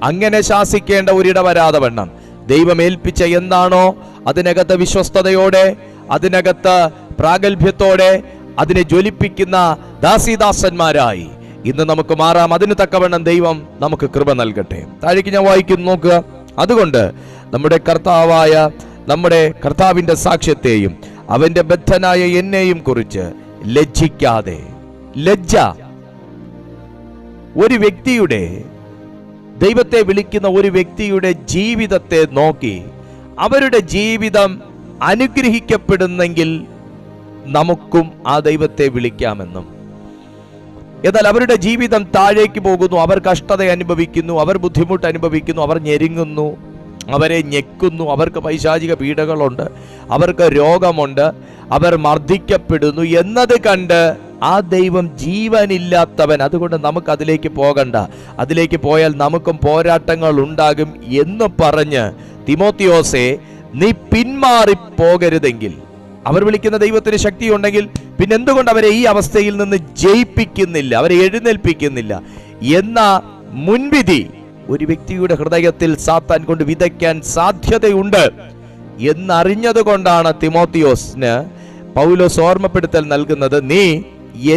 അങ്ങനെ ശാസിക്കേണ്ട ഒരിട വരാതെ വണ്ണം ദൈവം ഏൽപ്പിച്ച എന്താണോ അതിനകത്ത് വിശ്വസ്തയോടെ, അതിനകത്ത് പ്രാഗൽഭ്യത്തോടെ അതിനെ ജ്വലിപ്പിക്കുന്ന ദാസീദാസന്മാരായി ഇന്ന് നമുക്ക് മാറാം. അതിന് തക്കവണ്ണം ദൈവം നമുക്ക് കൃപ നൽകട്ടെ. താഴേക്ക് ഞാൻ വായിക്കുന്നു, നോക്കുക. അതുകൊണ്ട് നമ്മുടെ കർത്താവിന്റെ സാക്ഷ്യത്തെയും അവന്റെ ബദ്ധനായ എന്നെയും കുറിച്ച് ലജ്ജിക്കാതെ. ലജ്ജ ഒരു വ്യക്തിയുടെ, ദൈവത്തെ വിളിക്കുന്ന ഒരു വ്യക്തിയുടെ ജീവിതത്തെ നോക്കി അവരുടെ ജീവിതം അനുഗ്രഹിക്കപ്പെടുന്നെങ്കിൽ നമുക്കും ആ ദൈവത്തെ വിളിക്കാമെന്നും, എന്നാൽ അവരുടെ ജീവിതം താഴേക്ക് പോകുന്നു, അവർ കഷ്ടത അനുഭവിക്കുന്നു, അവർ ബുദ്ധിമുട്ട് അനുഭവിക്കുന്നു, അവർ ഞെരുങ്ങുന്നു, അവരെ ഞെക്കുന്നു, അവർക്ക് പൈശാചിക പീഡകളുണ്ട്, അവർക്ക് രോഗമുണ്ട്, അവർ മർദ്ദിക്കപ്പെടുന്നു എന്നത് കണ്ട് ആ ദൈവം ജീവനില്ലാത്തവൻ, അതുകൊണ്ട് നമുക്ക് അതിലേക്ക് പോകണ്ട, അതിലേക്ക് പോയാൽ നമുക്കും പോരാട്ടങ്ങൾ ഉണ്ടാകും എന്ന് പറഞ്ഞ് തിമോത്തിയോസേ, നീ പിന്മാറിപ്പോകരുതെങ്കിൽ, അവർ വിളിക്കുന്ന ദൈവത്തിന് ശക്തിയുണ്ടെങ്കിൽ പിന്നെ എന്തുകൊണ്ട് അവരെ ഈ അവസ്ഥയിൽ നിന്ന് ജയിപ്പിക്കുന്നില്ല, അവരെ എഴുന്നേൽപ്പിക്കുന്നില്ല എന്ന മുൻവിധി ഒരു വ്യക്തിയുടെ ഹൃദയത്തിൽ സാത്താൻ കൊണ്ട് വിതയ്ക്കാൻ സാധ്യതയുണ്ട് എന്നറിഞ്ഞത് കൊണ്ടാണ് തിമോത്തിയോസിന് പൗലോസ് ഓർമ്മപ്പെടുത്തൽ നൽകുന്നത്, നീ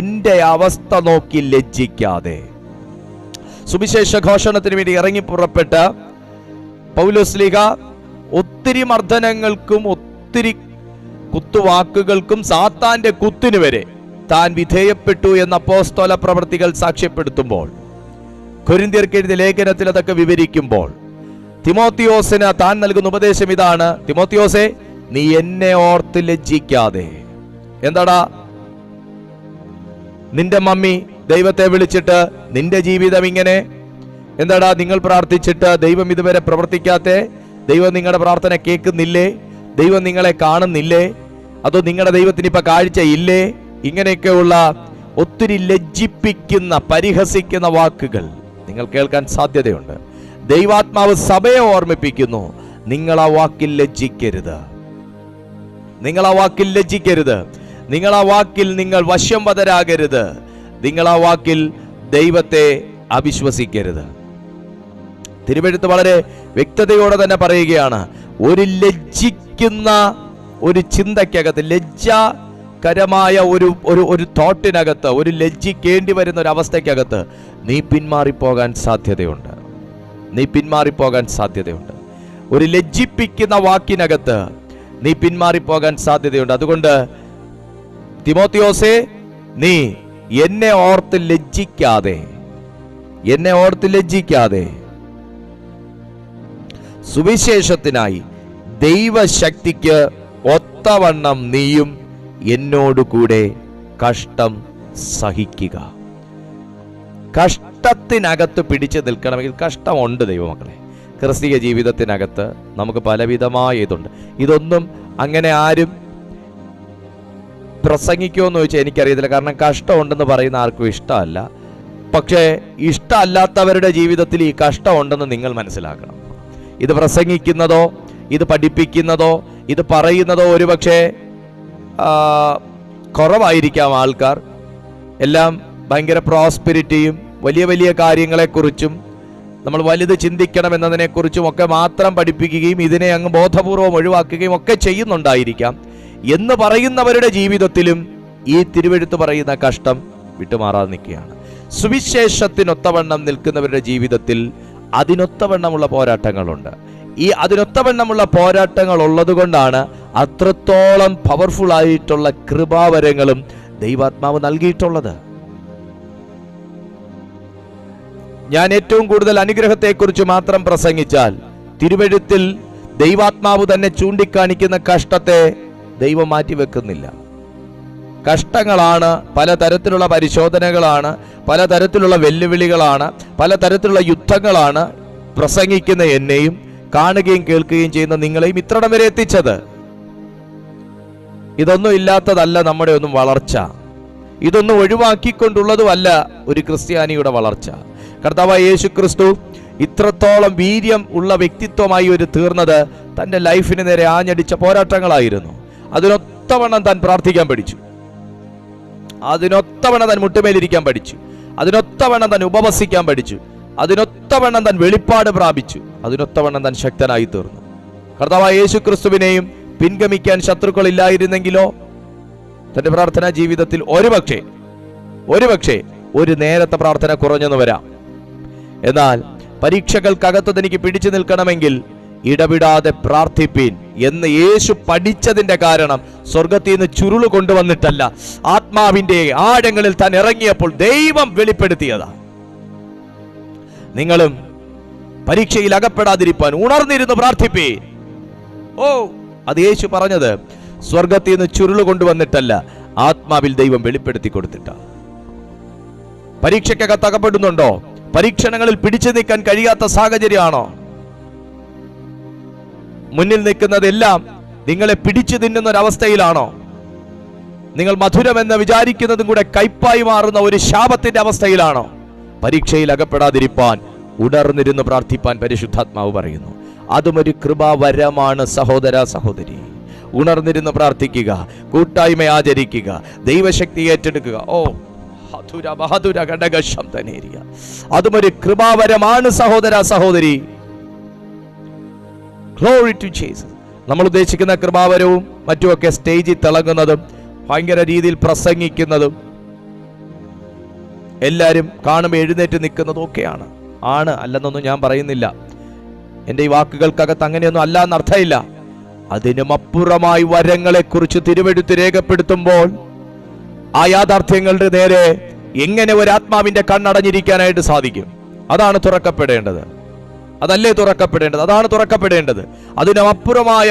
എന്റെ അവസ്ഥ നോക്കി ലജ്ജിക്കാതെ, സുവിശേഷ ഘോഷണത്തിന് വേണ്ടി ഇറങ്ങി പുറപ്പെട്ട പൗലോസ്ലീഹ ഒത്തിരി മർദ്ദനങ്ങൾക്കും ഒത്തിരി കുത്തുവാക്കുകൾക്കും സാത്താന്റെ കുത്തിനു വരെ താൻ വിധേയപ്പെട്ടു എന്ന അപ്പോസ്തല പ്രവൃത്തികൾ സാക്ഷ്യപ്പെടുത്തുമ്പോൾ, കൊരിന്ത്യർക്ക് എഴുതിയ ലേഖനത്തിൽ അതൊക്കെ വിവരിക്കുമ്പോൾ, തിമോത്തിയോസിന് താൻ നൽകുന്ന ഉപദേശം ഇതാണ്: തിമോത്തിയോസേ, നീ എന്നെ ഓർത്ത് ലജ്ജിക്കാതെ. എന്താടാ, നിന്റെ മമ്മി ദൈവത്തെ വിളിച്ചിട്ട് നിന്റെ ജീവിതം ഇങ്ങനെ, എന്താടാ നിങ്ങൾ പ്രാർത്ഥിച്ചിട്ട് ദൈവം ഇതുവരെ പ്രവർത്തിക്കാത്തെ? ദൈവം നിങ്ങളുടെ പ്രാർത്ഥന കേൾക്കുന്നില്ലേ? ദൈവം നിങ്ങളെ കാണുന്നില്ലേ? അതോ നിങ്ങളുടെ ദൈവത്തിന് ഇപ്പൊ കാഴ്ചയില്ലേ? ഇങ്ങനെയൊക്കെയുള്ള ഒത്തിരി ലജ്ജിപ്പിക്കുന്ന, പരിഹസിക്കുന്ന വാക്കുകൾ നിങ്ങൾ കേൾക്കാൻ സാധ്യതയുണ്ട്. ദൈവാത്മാവ് സഭയെ ഓർമ്മിപ്പിക്കുന്നു, നിങ്ങൾ ആ വാക്കിൽ ലജ്ജിക്കരുത്. നിങ്ങൾ ആ വാക്കിൽ ലജ്ജിക്കരുത്. നിങ്ങൾ ആ വാക്കിൽ നിങ്ങൾ വശംവദരാകരുത്. നിങ്ങൾ ആ വാക്കിൽ ദൈവത്തെ അവിശ്വസിക്കരുത്. തിരുവെഴുത്ത് വളരെ വ്യക്തതയോടെ തന്നെ പറയുകയാണ്, ഒരു ലജ്ജിക്കുന്ന ഒരു ചിന്തയ്ക്കകത്ത്, ലജ്ജാകരമായ ഒരു തോട്ടിനകത്ത്, ഒരു ലജ്ജിക്കേണ്ടി വരുന്ന ഒരു അവസ്ഥയ്ക്കകത്ത് നീ പിന്മാറിപ്പോകാൻ സാധ്യതയുണ്ട്. നീ പിന്മാറിപ്പോകാൻ സാധ്യതയുണ്ട്. ഒരു ലജ്ജിപ്പിക്കുന്ന വാക്കിനകത്ത് നീ പിന്മാറിപ്പോകാൻ സാധ്യതയുണ്ട്. അതുകൊണ്ട് തിമോത്തിയോസേ, നീ എന്നെ ഓർത്ത് ലജ്ജിക്കാതെ, എന്നെ ഓർത്ത് ലജ്ജിക്കാതെ സുവിശേഷത്തിനായി ദൈവശക്തിക്ക് ഒത്തവണ്ണം നീയും എന്നോടുകൂടെ കഷ്ടം സഹിക്കുക. കഷ്ടത്തിനകത്ത് പിടിച്ചു നിൽക്കണമെങ്കിൽ കഷ്ടമുണ്ട് ദൈവമക്കളെ. ക്രിസ്തീയ ജീവിതത്തിനകത്ത് നമുക്ക് പലവിധമായ ഇതുണ്ട്. ഇതൊന്നും അങ്ങനെ ആരും പ്രസംഗിക്കുമെന്ന് ചോദിച്ചാൽ എനിക്കറിയത്തില്ല. കാരണം കഷ്ടമുണ്ടെന്ന് പറയുന്ന ആർക്കും ഇഷ്ടമല്ല. പക്ഷേ ഇഷ്ടമല്ലാത്തവരുടെ ജീവിതത്തിൽ ഈ കഷ്ടമുണ്ടെന്ന് നിങ്ങൾ മനസ്സിലാക്കണം. ഇത് പ്രസംഗിക്കുന്നതോ ഇത് പഠിപ്പിക്കുന്നതോ ഇത് പറയുന്നതോ ഒരുപക്ഷെ കുറവായിരിക്കാം ആൾക്കാർ. എല്ലാം ഭയങ്കര പ്രോസ്പെരിറ്റിയും വലിയ വലിയ കാര്യങ്ങളെക്കുറിച്ചും നമ്മൾ വലുത് ചിന്തിക്കണം എന്നതിനെക്കുറിച്ചും ഒക്കെ മാത്രം പഠിപ്പിക്കുകയും ഇതിനെ അങ്ങ് ബോധപൂർവം ഒഴിവാക്കുകയും ഒക്കെ ചെയ്യുന്നുണ്ടായിരിക്കാം. എന്ന് പറയുന്നവരുടെ ജീവിതത്തിലും ഈ തിരുവെഴുത്ത് പറയുന്ന കഷ്ടം വിട്ടുമാറാതെ നിൽക്കുകയാണ്. സുവിശേഷത്തിനൊത്തവണ്ണം നിൽക്കുന്നവരുടെ ജീവിതത്തിൽ അതിനൊത്തവണ്ണമുള്ള പോരാട്ടങ്ങളുണ്ട്. ഈ അതിനൊത്തവണ്ണമുള്ള പോരാട്ടങ്ങൾ ഉള്ളത് കൊണ്ടാണ് അത്രത്തോളം പവർഫുൾ ആയിട്ടുള്ള കൃപാവരങ്ങളും ദൈവാത്മാവ് നൽകിയിട്ടുള്ളത്. ഞാൻ ഏറ്റവും കൂടുതൽ അനുഗ്രഹത്തെക്കുറിച്ച് മാത്രം പ്രസംഗിച്ചാൽ തിരുവെഴുത്തിൽ ദൈവാത്മാവ് തന്നെ ചൂണ്ടിക്കാണിക്കുന്ന കഷ്ടത്തെ ദൈവം മാറ്റിവെക്കുന്നില്ല. കഷ്ടങ്ങളാണ്, പലതരത്തിലുള്ള പരിശോധനകളാണ്, പലതരത്തിലുള്ള വെല്ലുവിളികളാണ്, പലതരത്തിലുള്ള യുദ്ധങ്ങളാണ് പ്രസംഗിക്കുന്ന എന്നെയും കാണുകയും കേൾക്കുകയും ചെയ്യുന്ന നിങ്ങളെയും ഇത്രടം വരെ എത്തിച്ചത്. ഇതൊന്നും ഇല്ലാത്തതല്ല നമ്മുടെ ഒന്നും വളർച്ച. ഇതൊന്നും ഒഴിവാക്കിക്കൊണ്ടുള്ളതുമല്ല ഒരു ക്രിസ്ത്യാനിയുടെ വളർച്ച. കർത്താവായ യേശു ക്രിസ്തു ഇത്രത്തോളം വീര്യം ഉള്ള വ്യക്തിത്വമായി ഒരു തീർന്നത് തൻ്റെ ലൈഫിന് നേരെ ആഞ്ഞടിച്ച പോരാട്ടങ്ങളായിരുന്നു. അതിനൊത്തവണ്ണം താൻ പ്രാർത്ഥിക്കാൻ പഠിച്ചു, അതിനൊത്തവണ്ണം താൻ മുട്ടുമേലിരിക്കാൻ പഠിച്ചു, അതിനൊത്തവണ്ണം താൻ ഉപവസിക്കാൻ പഠിച്ചു, അതിനൊത്തവണ്ണം താൻ വെളിപ്പാട് പ്രാപിച്ചു, അതിനൊത്തവണ്ണം താൻ ശക്തനായി തീർന്നു. കർത്താവായ യേശു ക്രിസ്തുവിനെയും പിൻഗമിക്കാൻ ശത്രുക്കൾ ഇല്ലായിരുന്നെങ്കിലോ തന്റെ പ്രാർത്ഥനാ ജീവിതത്തിൽ ഒരുപക്ഷെ ഒരു നേരത്തെ പ്രാർത്ഥന കുറഞ്ഞെന്ന് വരാം. എന്നാൽ പരീക്ഷകൾക്കകത്ത് തനിക്ക് പിടിച്ചു നിൽക്കണമെങ്കിൽ ഇടവിടാതെ പ്രാർത്ഥിപ്പീൻ എന്ന് യേശു പഠിച്ചതിന്റെ കാരണം സ്വർഗത്തിൽ നിന്ന് ചുരുള് കൊണ്ടുവന്നിട്ടല്ല, ആത്മാവിന്റെ ആഴങ്ങളിൽ താൻ ഇറങ്ങിയപ്പോൾ ദൈവം വെളിപ്പെടുത്തിയതാ. നിങ്ങളും പരീക്ഷയിൽ അകപ്പെടാതിരിപ്പാൻ ഉണർന്നിരുന്ന് പ്രാർത്ഥിപ്പീൻ. അത് യേശു പറഞ്ഞത് സ്വർഗത്തിൽ നിന്ന് ചുരുള് കൊണ്ടുവന്നിട്ടല്ല, ആത്മാവിൽ ദൈവം വെളിപ്പെടുത്തി കൊടുത്തിട്ട. പരീക്ഷയ്ക്കകത്ത് അകപ്പെടുന്നുണ്ടോ? പരീക്ഷണങ്ങളിൽ പിടിച്ചു നിൽക്കാൻ കഴിയാത്ത സാഹചര്യമാണോ? മുന്നിൽ നിൽക്കുന്നതെല്ലാം നിങ്ങളെ പിടിച്ചു തിന്നുന്ന ഒരവസ്ഥയിലാണോ? നിങ്ങൾ മധുരമെന്ന് വിചാരിക്കുന്നതും കൂടെ കയ്പായി മാറുന്ന ഒരു ശാപത്തിന്റെ അവസ്ഥയിലാണോ? പരീക്ഷയിൽ അകപ്പെടാതിരിപ്പാൻ ഉണർന്നിരുന്ന് പ്രാർത്ഥിപ്പാൻ പരിശുദ്ധാത്മാവ് പറയുന്നു. അതും ഒരു കൃപാവരമാണ് സഹോദര സഹോദരി. ഉണർന്നിരുന്ന് പ്രാർത്ഥിക്കുക, കൂട്ടായ്മ ആചരിക്കുക, ദൈവശക്തി ഏറ്റെടുക്കുക. അതും ഒരു കൃപാവരമാണ് സഹോദര സഹോദരി. Glory to Jesus. നമ്മൾ ഉദ്ദേശിക്കുന്ന കൃപാവരവും മറ്റുമൊക്കെ സ്റ്റേജിൽ തിളങ്ങുന്നതും ഭയങ്കര രീതിയിൽ പ്രസംഗിക്കുന്നതും എല്ലാവരും കാണുമ്പോൾ എഴുന്നേറ്റ് നിൽക്കുന്നതും ഒക്കെയാണ്. ആണ്, അല്ലെന്നൊന്നും ഞാൻ പറയുന്നില്ല. എൻ്റെ ഈ വാക്കുകൾക്കകത്ത് അങ്ങനെയൊന്നും അല്ല എന്നർത്ഥമില്ല. അതിനും അപ്പുറമായി വരങ്ങളെക്കുറിച്ച് തിരുവെഴുത്ത് രേഖപ്പെടുത്തുമ്പോൾ ആ യാഥാർത്ഥ്യങ്ങളുടെ നേരെ എങ്ങനെ ഒരു ആത്മാവിന്റെ കണ്ണടഞ്ഞിരിക്കാനായിട്ട് സാധിക്കും? അതാണ് തുറക്കപ്പെടേണ്ടത്. അതല്ലേ തുറക്കപ്പെടേണ്ടത്? അതാണ് തുറക്കപ്പെടേണ്ടത്. അതിനും അപ്പുറമായ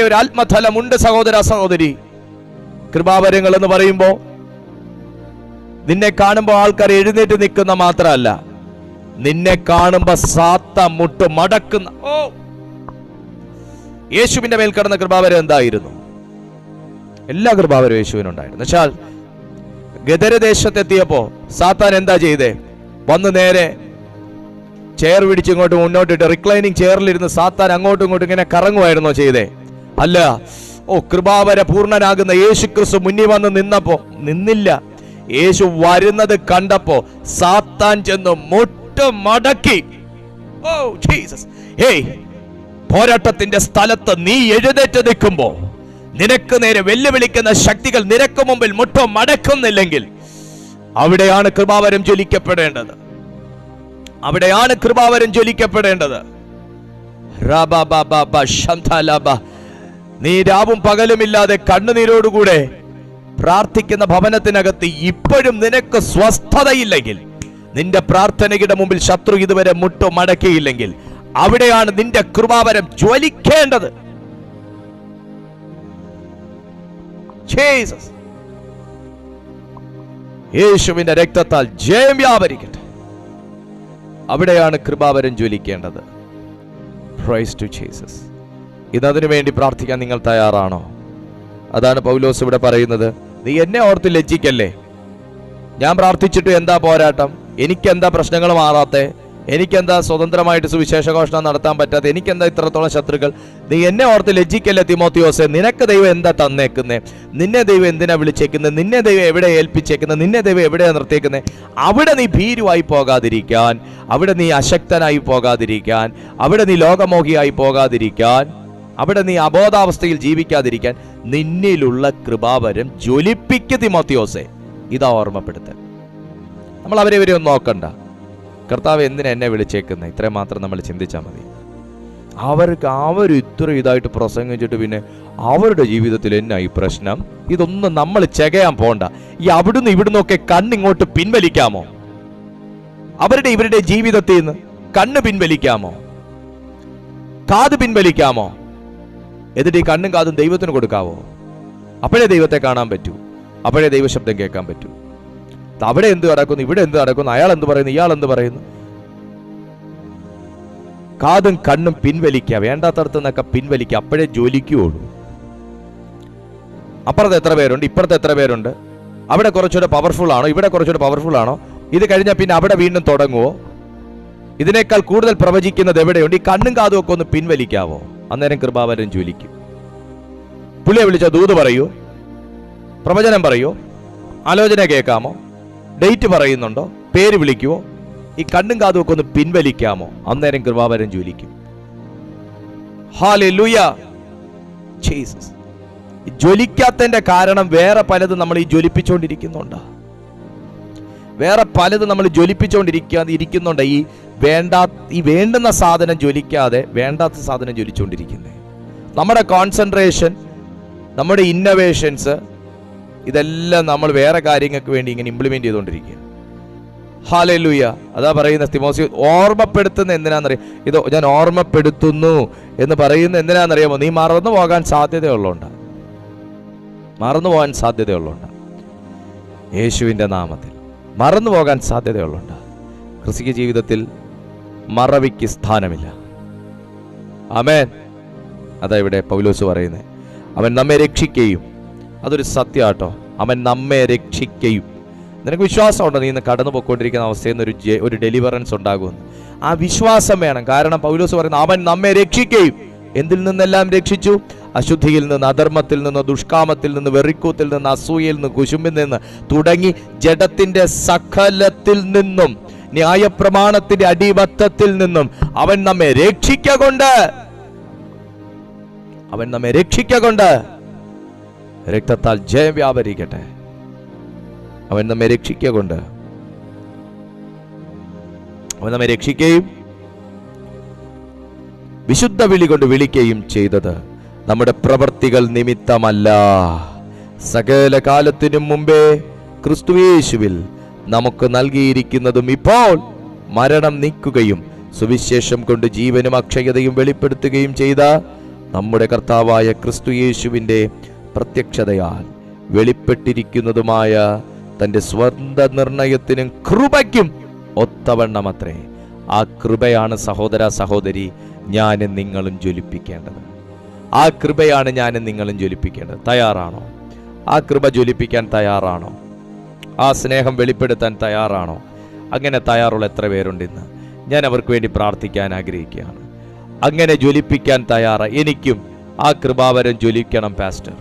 ഒരു ആത്മതലമുണ്ട് സഹോദര സഹോദരി. കൃപാവരങ്ങൾ എന്ന് പറയുമ്പോൾ നിന്നെ കാണുമ്പോൾ ആൾക്കാർ എഴുന്നേറ്റ് നിൽക്കുന്ന മാത്രമല്ല, നിന്നെ കാണുമ്പോ സാത്ത മുട്ട് മടക്കുന്ന. യേശുവിന്റെ മേൽ കിടന്ന കൃപാവരം എന്തായിരുന്നു? എല്ലാ കൃപാവരവും യേശുവിനുണ്ടായിരുന്നു. എന്നാൽ ഗദരദേശത്തെത്തിയപ്പോ സാത്താൻ എന്താ ചെയ്തേ? വന്ന് നേരെ ചെയർ പിടിച്ച് ഇങ്ങോട്ട് മുന്നോട്ടിട്ട് റിക്ലൈനിങ് ചെയറിലിരുന്ന് സാത്താൻ അങ്ങോട്ടും ഇങ്ങോട്ടും ഇങ്ങനെ കറങ്ങുമായിരുന്നോ ചെയ്തേ? അല്ല. കൃപാവര പൂർണ്ണനാകുന്ന യേശു ക്രിസ്തു മുന്നിൽ വന്ന് നിന്നില്ല. യേശു വരുന്നത് കണ്ടപ്പോ സാത്താൻ ചെന്ന് മുട്ട് മടക്കി. ജീസസ്. പോരാട്ടത്തിന്റെ സ്ഥലത്ത് നീ എഴുന്നേറ്റ് നിൽക്കുമ്പോ നിനക്ക് നേരെ വെല്ലുവിളിക്കുന്ന ശക്തികൾ നിനക്ക് മുമ്പിൽ മുട്ടോ മടക്കുന്നില്ലെങ്കിൽ അവിടെയാണ് കൃപാവരം ജ്വലിക്കപ്പെടേണ്ടത്. അവിടെയാണ് കൃപാവരം ജ്വലിക്കപ്പെടേണ്ടത്. നീ രാവും പകലുമില്ലാതെ കണ്ണുനീരോടുകൂടെ പ്രാർത്ഥിക്കുന്ന ഭവനത്തിനകത്ത് ഇപ്പോഴും നിനക്ക് സ്വസ്ഥതയില്ലെങ്കിൽ, നിന്റെ പ്രാർത്ഥനയുടെ മുമ്പിൽ ശത്രു ഇതുവരെ മുട്ടോ മടക്കിയില്ലെങ്കിൽ, അവിടെയാണ് നിന്റെ കൃപാവരം ജ്വലിക്കേണ്ടത്. യേശുവിന്റെ രക്തത്താൽ ജയം വ്യാപരിക്കട്ടെ. അവിടെയാണ് കൃപാവരം ജ്വലിക്കേണ്ടത്. Praise to Jesus. ഇതതിനു വേണ്ടി പ്രാർത്ഥിക്കാൻ നിങ്ങൾ തയ്യാറാണോ? അതാണ് പൗലോസ് ഇവിടെ പറയുന്നത്. നീ എന്നെ ഓർത്ത് ലജ്ജിക്കല്ലേ. ഞാൻ പ്രാർത്ഥിച്ചിട്ട് എന്താ പോരാട്ടം? എനിക്കെന്താ പ്രശ്നങ്ങൾ മാറാത്തെ? എനിക്കെന്താ സ്വതന്ത്രമായിട്ട് സുവിശേഷഘോഷണം നടത്താൻ പറ്റാതെ? എനിക്കെന്താ ഇത്രത്തോളം ശത്രുക്കൾ? നീ എന്നെ ഓർത്ത് ലജ്ജിക്കല്ലേ തിമോത്തിയോസേ. നിനക്ക് ദൈവം എന്താ തന്നേക്കുന്നേ? നിന്നെ ദൈവം എന്തിനാ വിളിച്ചേക്കുന്നത്? നിന്നെ ദൈവം എവിടെ ഏൽപ്പിച്ചേക്കുന്നത്? നിന്നെ ദൈവം എവിടെയാണ് നിർത്തിയേക്കുന്നത്? അവിടെ നീ ഭീരുവായി പോകാതിരിക്കാൻ, അവിടെ നീ അശക്തനായി പോകാതിരിക്കാൻ, അവിടെ നീ ലോകമോഹിയായി പോകാതിരിക്കാൻ, അവിടെ നീ അബോധാവസ്ഥയിൽ ജീവിക്കാതിരിക്കാൻ നിന്നിലുള്ള കൃപാവരം ജ്വലിപ്പിക്ക് തിമോത്തിയോസേ. ഇതാ ഓർമ്മപ്പെടുത്തൽ. നമ്മൾ അവരെ ഒന്നും നോക്കണ്ട. കർത്താവ് എന്തിനാ എന്നെ വിളിച്ചേക്കുന്നത്? ഇത്രയും മാത്രം നമ്മൾ ചിന്തിച്ചാൽ മതി. അവർ ഇത്ര ഇതായിട്ട് പ്രസംഗിച്ചിട്ട് പിന്നെ അവരുടെ ജീവിതത്തിൽ എന്നാ ഈ പ്രശ്നം? ഇതൊന്നും നമ്മൾ ചെകയാൻ പോണ്ട. ഈ അവിടുന്ന് ഇവിടുന്നൊക്കെ കണ്ണിങ്ങോട്ട് പിൻവലിക്കാമോ? ഇവരുടെ ജീവിതത്തിൽ നിന്ന് കണ്ണ് പിൻവലിക്കാമോ? കാത് പിൻവലിക്കാമോ? എന്നിട്ട് ഈ കണ്ണും കാതും ദൈവത്തിന് കൊടുക്കാവോ? അപ്പോഴേ ദൈവത്തെ കാണാൻ പറ്റൂ, അപ്പോഴേ ദൈവശബ്ദം കേൾക്കാൻ പറ്റൂ. അവിടെ എന്ത് നടക്കുന്നു, ഇവിടെ എന്ത് നടക്കുന്നു, അയാൾ എന്ത് പറയുന്നു, ഇയാൾ എന്ത് പറയുന്നു? കാതും കണ്ണും പിൻവലിക്കുക, വേണ്ടാത്തടത്ത് നിന്നൊക്കെ പിൻവലിക്കുക. അപ്പോഴേ ജോലിക്കുള്ളൂ. അപ്പുറത്ത് എത്ര പേരുണ്ട്, ഇപ്പുറത്ത് എത്ര പേരുണ്ട്, അവിടെ കുറച്ചുകൂടെ പവർഫുൾ ആണോ, ഇവിടെ കുറച്ചുകൂടെ പവർഫുൾ ആണോ? ഇത് കഴിഞ്ഞാൽ പിന്നെ അവിടെ വീണ്ടും തുടങ്ങുവോ? ഇതിനേക്കാൾ കൂടുതൽ പ്രവചിക്കുന്നത് എവിടെയുണ്ട്? ഈ കണ്ണും കാതും ഒക്കെ ഒന്ന് പിൻവലിക്കാവോ? അന്നേരം കൃപാവരം ജ്വലിക്കും. പുള്ളിയെ വിളിച്ച ദൂത് പറയൂ, പ്രവചനം പറയൂ, ആലോചന കേൾക്കാമോ, ഡേറ്റ് പറയുന്നുണ്ടോ, പേര് വിളിക്കുവോ? ഈ കണ്ണും കാതും ഒക്കെ ഒന്ന് പിൻവലിക്കാമോ? അന്നേരം കൃപാവരം ജ്വലിക്കും. ഹല്ലേലൂയ. ജീസസ്. ജ്വലിക്കാത്തതിന്റെ കാരണം വേറെ പലതും നമ്മൾ ഈ ജ്വലിപ്പിച്ചുകൊണ്ടിരിക്കുന്നുണ്ട്. വേറെ പലതും നമ്മൾ ജ്വലിപ്പിച്ചുകൊണ്ടിരിക്കുന്നുണ്ട്. ഈ വേണ്ടുന്ന സാധനം ജ്വലിക്കാതെ വേണ്ടാത്ത സാധനം ജ്വലിച്ചുകൊണ്ടിരിക്കുന്നത്. നമ്മുടെ കോൺസെൻട്രേഷൻ, നമ്മുടെ ഇന്നോവേഷൻസ്, ഇതെല്ലാം നമ്മൾ വേറെ കാര്യങ്ങൾക്ക് വേണ്ടി ഇങ്ങനെ ഇംപ്ലിമെന്റ് ചെയ്തുകൊണ്ടിരിക്കുക. ഹല്ലേലൂയ. അതാ പറയുന്ന തിമോത്തി ഓർമ്മപ്പെടുത്തുന്ന എന്തിനാണെന്നറിയാം? ഇത് ഞാൻ ഓർമ്മപ്പെടുത്തുന്നു എന്ന് പറയുന്ന എന്തിനാണെന്നറിയാമോ? നീ മറന്നു പോകാൻ സാധ്യതയുള്ളതുകൊണ്ടാണ്. യേശുവിൻ്റെ നാമത്തിൽ മറന്നു പോകാൻ സാധ്യതയുള്ളതുകൊണ്ട്. ക്രിസ്തീയ ജീവിതത്തിൽ മറവിക്ക് സ്ഥാനമില്ല. ആമേൻ. അതാ ഇവിടെ പൗലോസ് പറയുന്നത്. അവൻ നമ്മെ രക്ഷിക്കുകയും, അതൊരു സത്യമാട്ടോ, അവൻ നമ്മെ രക്ഷിക്കുകയും. നിനക്ക് വിശ്വാസമുണ്ടോ നീ ഇന്ന് കടന്നു പോയിക്കൊണ്ടിരിക്കുന്ന അവസ്ഥയിൽ നിന്ന് ഒരു ഡെലിവറൻസ് ഉണ്ടാകുമെന്ന്? ആ വിശ്വാസം വേണം. കാരണം പൗലോസ് പറയുന്നത് അവൻ നമ്മെ രക്ഷിക്കുകയും. എന്തിൽ നിന്നെല്ലാം രക്ഷിച്ചു? അശുദ്ധിയിൽ നിന്ന്, അധർമ്മത്തിൽ നിന്ന്, ദുഷ്കാമത്തിൽ നിന്ന്, വെറിക്കൂത്തിൽ നിന്ന്, അസൂയയിൽ നിന്ന്, കുശുമ്പിൽ നിന്ന് തുടങ്ങി ജഡത്തിന്റെ സകലത്തിൽ നിന്നും, ന്യായപ്രമാണത്തിന്റെ അടിമത്തത്തിൽ നിന്നും അവൻ നമ്മെ രക്ഷിക്കൊണ്ട് രക്തത്താൽ ജയം വ്യാപരിക്കട്ടെ. അവൻ നമ്മെ രക്ഷിക്കൊണ്ട്. അവൻ നമ്മെ രക്ഷിക്കുകയും വിശുദ്ധ വിളി കൊണ്ട് വിളിക്കുകയും ചെയ്തത് നമ്മുടെ പ്രവൃത്തികൾ നിമിത്തമല്ല, സകല കാലത്തിനും മുമ്പേ ക്രിസ്തുയേശുവിൽ നമുക്ക് നൽകിയിരിക്കുന്നതും ഇപ്പോൾ മരണം നീക്കുകയും സുവിശേഷം കൊണ്ട് ജീവനും അക്ഷയതയും വെളിപ്പെടുത്തുകയും ചെയ്ത നമ്മുടെ കർത്താവായ ക്രിസ്തുയേശുവിൻ്റെ പ്രത്യക്ഷതയാൽ വെളിപ്പെട്ടിരിക്കുന്നതുമായ തൻ്റെ സ്വന്തം നിർണയത്തിനും കൃപയ്ക്കും ഒത്തവണ്ണമത്രേ. ആ കൃപയാണ് സഹോദര സഹോദരി ഞാനും നിങ്ങളും ജ്വലിപ്പിക്കേണ്ടത്. ആ കൃപയാണ് ഞാനും നിങ്ങളും ജ്വലിപ്പിക്കേണ്ടത്. തയ്യാറാണോ? ആ കൃപ ജ്വലിപ്പിക്കാൻ തയ്യാറാണോ? ആ സ്നേഹം വെളിപ്പെടുത്താൻ തയ്യാറാണോ? അങ്ങനെ തയ്യാറുള്ള എത്ര പേരുണ്ട് ഇന്ന്? ഞാൻ അവർക്ക് വേണ്ടി പ്രാർത്ഥിക്കാൻ ആഗ്രഹിക്കുകയാണ്. അങ്ങനെ ജ്വലിപ്പിക്കാൻ തയ്യാറാണ്. എനിക്കും ആ കൃപാവരം ജ്വലിക്കണം പാസ്റ്റർ,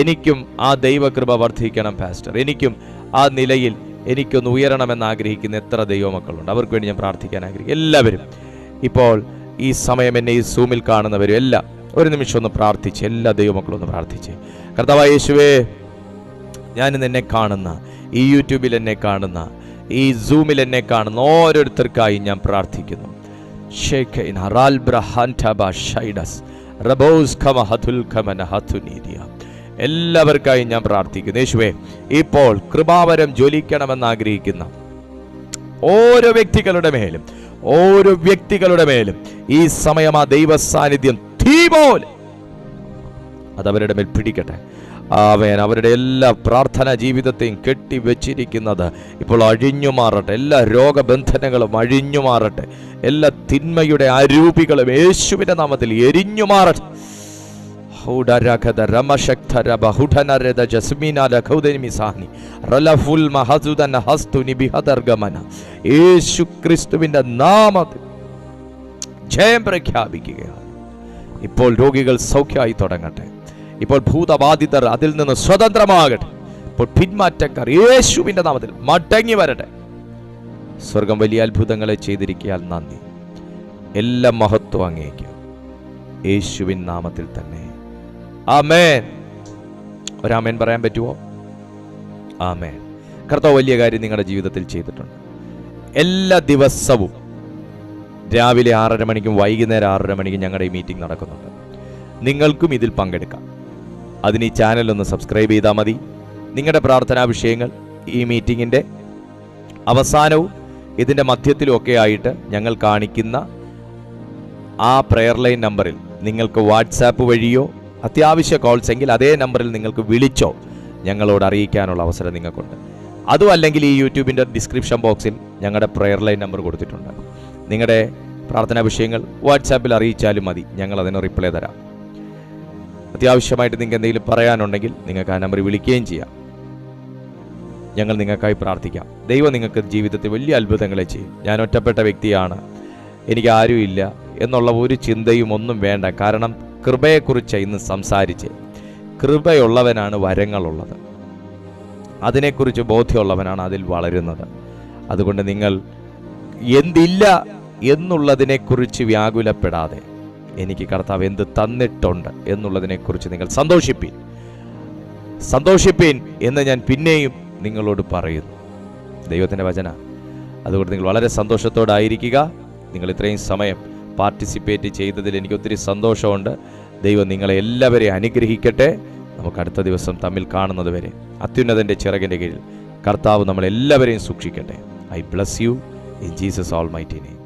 എനിക്കും ആ ദൈവകൃപ വർദ്ധിക്കണം പാസ്റ്റർ, എനിക്കും ആ നിലയിൽ എനിക്കൊന്ന് ഉയരണമെന്ന് ആഗ്രഹിക്കുന്ന എത്ര ദൈവമക്കളുണ്ട്? അവർക്ക് വേണ്ടി ഞാൻ പ്രാർത്ഥിക്കാൻ ആഗ്രഹിക്കും. എല്ലാവരും ഇപ്പോൾ ഈ സമയം എന്നെ ഈ സൂമിൽ കാണുന്നവരും എല്ലാം ഒരു നിമിഷം ഒന്ന് പ്രാർത്ഥിച്ച്, എല്ലാ ദൈവമക്കളും ഒന്ന് പ്രാർത്ഥിച്ച്. കർത്താവായ യേശുവേ, ഞാനിന്ന് എന്നെ കാണുന്ന, ഈ യൂട്യൂബിൽ എന്നെ കാണുന്ന, ഈ സൂമിൽ എന്നെ കാണുന്ന ഓരോരുത്തർക്കായി ഞാൻ പ്രാർത്ഥിക്കുന്നു. എല്ലാവർക്കായി ഞാൻ പ്രാർത്ഥിക്കുന്നു. യേശുവേ, ഇപ്പോൾ കൃപാവരം ജ്വലിക്കണമെന്ന് ആഗ്രഹിക്കുന്ന ഓരോ വ്യക്തികളുടെ മേലും ഈ സമയം ആ ദൈവ സാന്നിധ്യം തീ പോലെ അതവരുടെ മേൽ പിടിക്കട്ടെ. അവരുടെ എല്ലാ പ്രാർത്ഥനാ ജീവിതത്തെയും കെട്ടിവെച്ചിരിക്കുന്നത് ഇപ്പോൾ അഴിഞ്ഞു മാറട്ടെ. എല്ലാ രോഗബന്ധനങ്ങളും അഴിഞ്ഞു മാറട്ടെ. എല്ലാ തിന്മയുടെ അരൂപികളും യേശുവിന്റെ നാമത്തിൽ എരിഞ്ഞു മാറട്ടെ. യേശു ക്രിസ്തുവിന്റെ നാമത്തിൽ ജയം പ്രഖ്യാപിക്കുകയാണ്. ഇപ്പോൾ രോഗികൾ സൗഖ്യമായി തുടങ്ങട്ടെ. ഇപ്പോൾ ഭൂതബാധിതർ അതിൽ നിന്ന് സ്വതന്ത്രമാകട്ടെ. ഇപ്പോൾ പിന്മാറ്റക്കാർ യേശുവിന്റെ നാമത്തിൽ മടങ്ങി വരട്ടെ. സ്വർഗം വലിയ അത്ഭുതങ്ങളെ ചെയ്തിരിക്കാൻ നന്ദി. എല്ലാ മഹത്വം അങ്ങേക്ക് യേശുവിൻ നാമത്തിൽ തന്നെ. ആമേൻ. ഒരാമേൻ പറയാൻ പറ്റുമോ? ആമേൻ. കർത്താവ് വലിയ കാര്യം നിങ്ങളുടെ ജീവിതത്തിൽ ചെയ്തിട്ടുണ്ട്. എല്ലാ ദിവസവും രാവിലെ 6:30 മണിക്കും വൈകുന്നേരം 6:30 മണിക്കും ഞങ്ങളുടെ ഈ മീറ്റിംഗ് നടക്കുന്നുണ്ട്. നിങ്ങൾക്കും ഇതിൽ പങ്കെടുക്കാം. അതിന് ഈ ചാനലൊന്ന് സബ്സ്ക്രൈബ് ചെയ്താൽ മതി. നിങ്ങളുടെ പ്രാർത്ഥനാ വിഷയങ്ങൾ ഈ മീറ്റിങ്ങിൻ്റെ അവസാനവും ഇതിൻ്റെ മധ്യത്തിലും ഒക്കെ ആയിട്ട് ഞങ്ങൾ കാണിക്കുന്ന ആ പ്രെയർ ലൈൻ നമ്പറിൽ നിങ്ങൾക്ക് വാട്സാപ്പ് വഴിയോ അത്യാവശ്യ കോൾസ് എങ്കിൽ അതേ നമ്പറിൽ നിങ്ങൾക്ക് വിളിച്ചോ ഞങ്ങളോട് അറിയിക്കാനുള്ള അവസരം നിങ്ങൾക്കുണ്ട്. അതും അല്ലെങ്കിൽ ഈ യൂട്യൂബിൻ്റെ ഡിസ്ക്രിപ്ഷൻ ബോക്സിൽ ഞങ്ങളുടെ പ്രെയർ ലൈൻ നമ്പർ കൊടുത്തിട്ടുണ്ട്. നിങ്ങളുടെ പ്രാർത്ഥനാ വിഷയങ്ങൾ വാട്സാപ്പിൽ അറിയിച്ചാലും മതി, ഞങ്ങൾ അതിന് റിപ്ലൈ തരാം. അത്യാവശ്യമായിട്ട് നിങ്ങൾക്ക് എന്തെങ്കിലും പറയാനുണ്ടെങ്കിൽ നിങ്ങൾക്ക് ആ നമ്പർ വിളിക്കുകയും ചെയ്യാം. ഞങ്ങൾ നിങ്ങൾക്കായി പ്രാർത്ഥിക്കാം. ദൈവം നിങ്ങൾക്ക് ജീവിതത്തിൽ വലിയ അത്ഭുതങ്ങളെ ചെയ്യും. ഞാൻ ഒറ്റപ്പെട്ട വ്യക്തിയാണ്, എനിക്ക് ആരുമില്ല എന്നുള്ള ഒരു ചിന്തയും ഒന്നും വേണ്ട. കാരണം കൃപയെക്കുറിച്ച് ഇന്ന് സംസാരിച്ച്, കൃപയുള്ളവനാണ് വരങ്ങളുള്ളത്, അതിനെക്കുറിച്ച് ബോധ്യമുള്ളവനാണ് അതിൽ വളരുന്നത്. അതുകൊണ്ട് നിങ്ങൾ എന്തില്ല എന്നുള്ളതിനെക്കുറിച്ച് വ്യാകുലപ്പെടാതെ എനിക്ക് കർത്താവ് എന്ത് തന്നിട്ടുണ്ട് എന്നുള്ളതിനെക്കുറിച്ച് നിങ്ങൾ സന്തോഷിപ്പീൻ എന്ന് ഞാൻ പിന്നെയും നിങ്ങളോട് പറയുന്നു. ദൈവത്തിൻ്റെ വചന. അതുകൊണ്ട് നിങ്ങൾ വളരെ സന്തോഷത്തോടായിരിക്കുക. നിങ്ങൾ ഇത്രയും സമയം പാർട്ടിസിപ്പേറ്റ് ചെയ്തതിൽ എനിക്ക് ഒത്തിരി സന്തോഷമുണ്ട്. ദൈവം നിങ്ങളെ എല്ലാവരെയും അനുഗ്രഹിക്കട്ടെ. നമുക്ക് അടുത്ത ദിവസം തമ്മിൽ കാണുന്നത് വരെ അത്യുന്നതൻ്റെ ചിറകിൻ്റെ കീഴിൽ കർത്താവ് നമ്മളെല്ലാവരെയും സൂക്ഷിക്കട്ടെ. I bless you in Jesus almighty name.